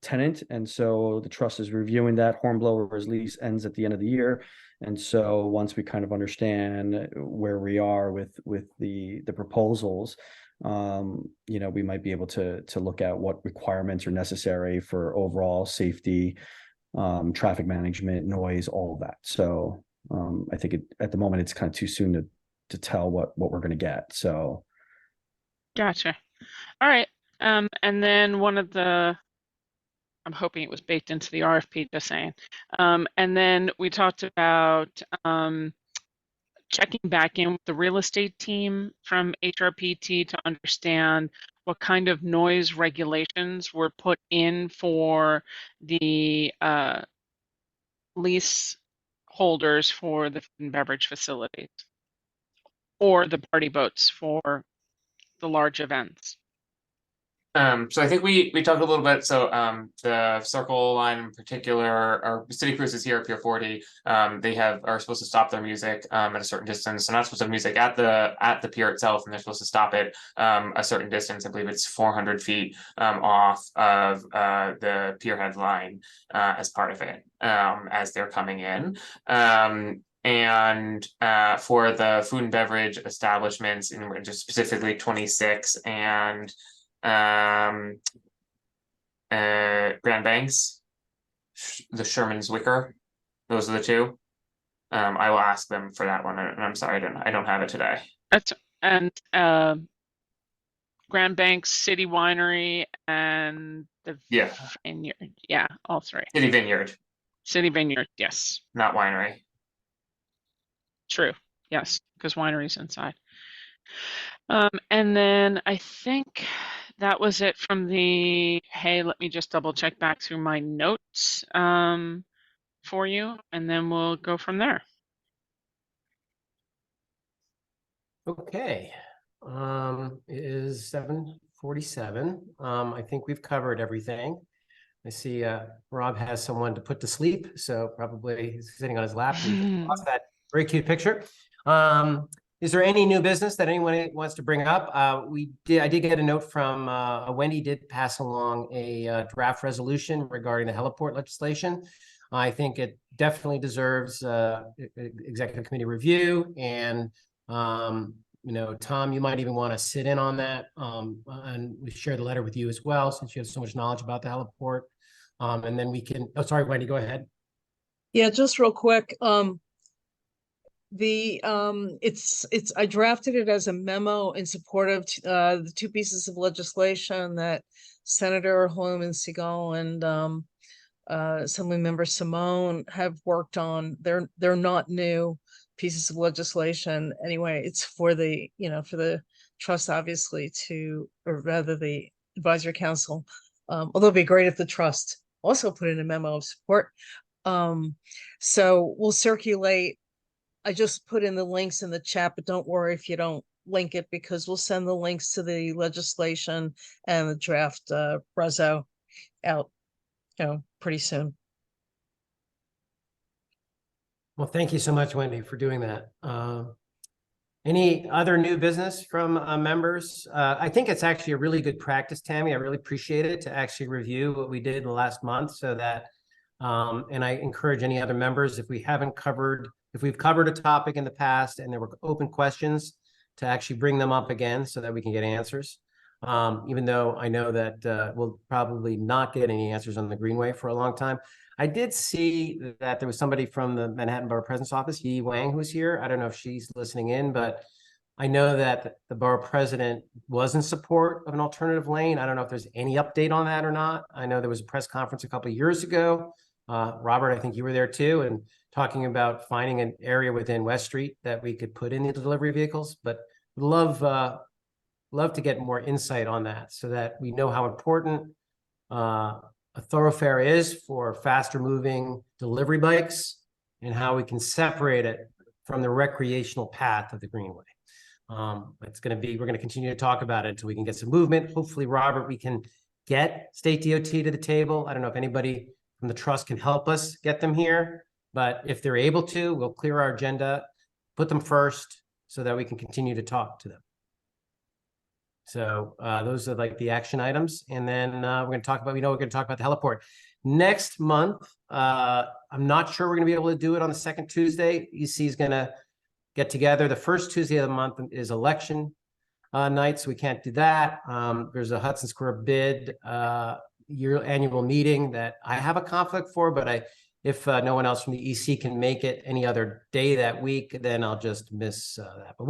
tenant, and so the trust is reviewing that. Hornblower's lease ends at the end of the year, and so once we kind of understand where we are with the proposals, we might be able to look at what requirements are necessary for overall safety, traffic management, noise, all of that. So I think at the moment it's kind of too soon to tell what we're going to get. So gotcha. All right. And then I'm hoping it was baked into the RFP, just saying. And then we talked about checking back in with the real estate team from HRPT to understand what kind of noise regulations were put in for the lease holders for the food and beverage facilities, or the party boats for the large events. So I think we talked a little bit. So the Circle Line in particular, our City Cruises here at Pier 40, they are supposed to stop their music at a certain distance. They're not supposed to have music at the pier itself, and they're supposed to stop it a certain distance. I believe it's 400 feet off of the pierhead line as part of it as they're coming in. And for the food and beverage establishments, in just specifically 26 and Grand Banks, the Sherman's Wicker, those are the two. I will ask them for that one, and I'm sorry, I don't have it today. And Grand Banks, City Winery, and the Vineyard. Yeah, all three. City Vineyard. City Vineyard, yes. Not winery. True. Yes, because winery's inside. And then I think that was it from hey, let me just double check back through my notes for you, and then we'll go from there. Okay. It is 7:47. I think we've covered everything. I see Rob has someone to put to sleep, so probably he's sitting on his lap. And lost that very cute picture. Is there any new business that anyone wants to bring up? I did get a note from Wendy did pass along a draft resolution regarding the heliport legislation. I think it definitely deserves executive committee review. And Tom, you might even want to sit in on that. And we share the letter with you as well, since you have so much knowledge about the heliport. And then we can. Oh, sorry, Wendy, go ahead. Yeah, just real quick. I drafted it as a memo in support of the two pieces of legislation that Senator Hoyman Segal and Assemblymember Simone have worked on. They're not new pieces of legislation. Anyway, it's for the trust, obviously, or rather the advisory council. Although it'd be great if the trust also put in a memo of support. So we'll circulate. I just put in the links in the chat, but don't worry if you don't link it, because we'll send the links to the legislation and the draft reso out, pretty soon. Well, thank you so much, Wendy, for doing that. Any other new business from members? I think it's actually a really good practice, Tammy. I really appreciate it, to actually review what we did in the last month, so that, and I encourage any other members, if we've covered a topic in the past and there were open questions, to actually bring them up again so that we can get answers. Even though I know that we'll probably not get any answers on the Greenway for a long time. I did see that there was somebody from the Manhattan Borough President's Office, Yi Wang, who's here. I don't know if she's listening in, but I know that the Borough President was in support of an alternative lane. I don't know if there's any update on that or not. I know there was a press conference a couple of years ago. Robert, I think you were there too, and talking about finding an area within West Street that we could put in the delivery vehicles, but love to get more insight on that, so that we know how important a thoroughfare is for faster moving delivery bikes, and how we can separate it from the recreational path of the Greenway. We're going to continue to talk about it until we can get some movement. Hopefully, Robert, we can get State DOT to the table. I don't know if anybody from the trust can help us get them here, but if they're able to, we'll clear our agenda, put them first, so that we can continue to talk to them. So those are like the action items. And then we're going to talk about, we're going to talk about the heliport. Next month, I'm not sure we're going to be able to do it on the second Tuesday. EC is going to get together. The first Tuesday of the month is election night, so we can't do that. There's a Hudson Square bid annual meeting that I have a conflict for, but if no one else from the EC can make it any other day that week, then I'll just miss that. But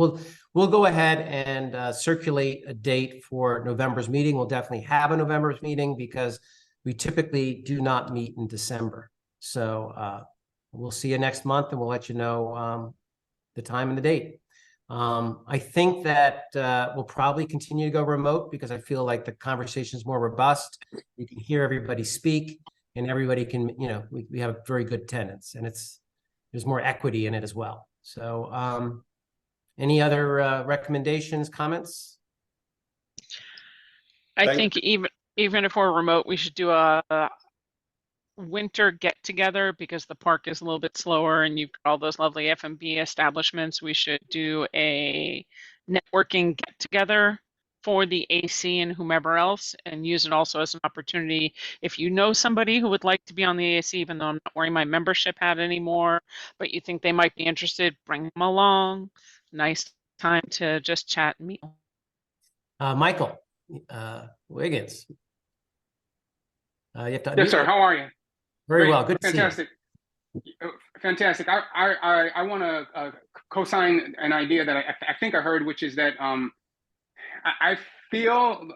we'll go ahead and circulate a date for November's meeting. We'll definitely have a November's meeting, because we typically do not meet in December. So we'll see you next month, and we'll let you know the time and the date. I think that we'll probably continue to go remote, because I feel like the conversation is more robust. You can hear everybody speak, and everybody can, we have very good attendance, and there's more equity in it as well. So any other recommendations, comments? I think even if we're remote, we should do a winter get together, because the park is a little bit slower and you've got all those lovely F&B establishments. We should do a networking get together for the AC and whomever else, and use it also as an opportunity. If you know somebody who would like to be on the AC, even though I'm not wearing my membership hat anymore, but you think they might be interested, bring them along. Nice time to just chat and meet. Michael Wiggins. Yes, sir. How are you? Very well. Good to see you. Fantastic. Fantastic. I want to co-sign an idea that I think I heard, which is that I feel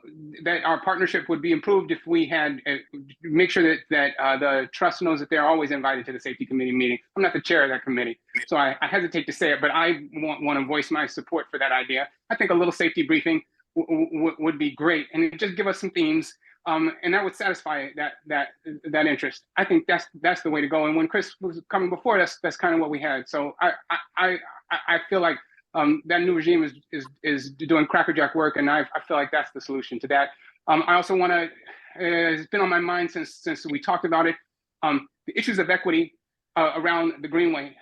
that our partnership would be improved if we had make sure that the trust knows that they're always invited to the safety committee meeting. I'm not the chair of that committee, so I hesitate to say it, but I want to voice my support for that idea. I think a little safety briefing would be great, and it'd just give us some themes, and that would satisfy that interest. I think that's the way to go. And when Chris was coming before, that's kind of what we had. So I feel like that new regime is doing crackerjack work, and I feel like that's the solution to that. I also want to, it's been on my mind since we talked about it, the issues of equity around the Greenway.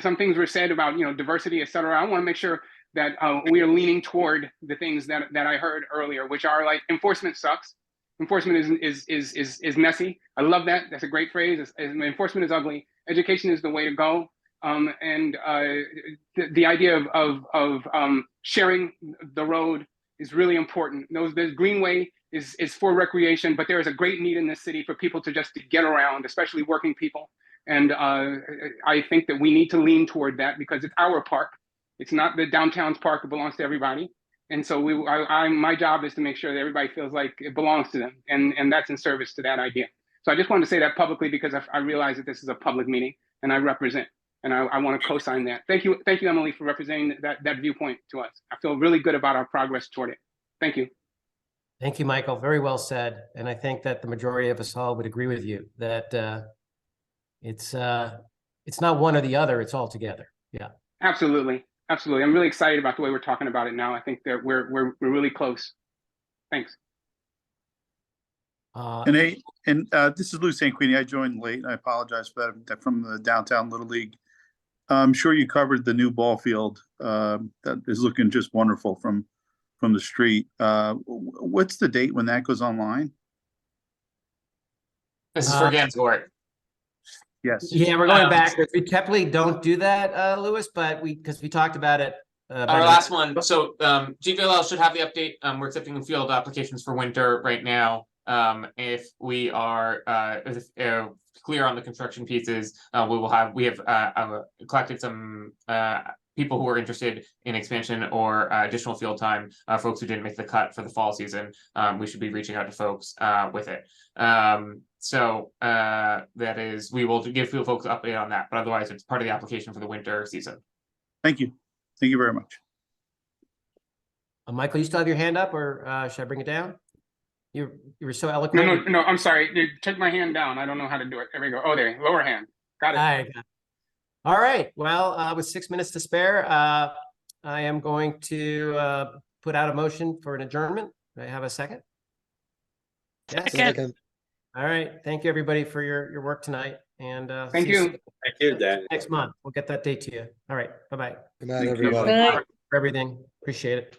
Some things were said about diversity, et cetera. I want to make sure that we are leaning toward the things that I heard earlier, which are like enforcement sucks. Enforcement is messy. I love that. That's a great phrase. Enforcement is ugly. Education is the way to go. The idea of sharing the road is really important. There's Greenway is for recreation, but there is a great need in this city for people to just get around, especially working people. And I think that we need to lean toward that because it's our park. It's not the downtown's park. It belongs to everybody. And so my job is to make sure that everybody feels like it belongs to them. And that's in service to that idea. So I just wanted to say that publicly because I realize that this is a public meeting and I represent, and I want to co-sign that. Thank you, Emily, for representing that viewpoint to us. I feel really good about our progress toward it. Thank you. Thank you, Michael. Very well said. And I think that the majority of us all would agree with you that it's not one or the other, it's all together. Yeah. Absolutely. Absolutely. I'm really excited about the way we're talking about it now. I think that we're really close. Thanks. This is Lou St. Queenie. I joined late. I apologize for that from the Downtown Little League. I'm sure you covered the new ball field that is looking just wonderful from the street. What's the date when that goes online? This is for Gansgort. Yes. Yeah, we're going backwards. We typically don't do that, Louis, but because we talked about it. Our last one. So GVLL should have the update. We're accepting field applications for winter right now. If we are clear on the construction pieces, we have collected some people who are interested in expansion or additional field time, folks who didn't make the cut for the fall season. We should be reaching out to folks with it. So that is, we will give folks an update on that, but otherwise it's part of the application for the winter season. Thank you. Thank you very much. Michael, you still have your hand up, or should I bring it down? You were so eloquent. No, I'm sorry. You take my hand down. I don't know how to do it. There we go. Oh, there, lower hand. Got it. All right. Well, with 6 minutes to spare, I am going to put out a motion for an adjournment. Do I have a second? Yes. Second. All right. Thank you, everybody, for your work tonight. And thank you. Thank you, Dan. Next month, we'll get that date to you. All right. Bye-bye. Good night, everybody. For everything. Appreciate it.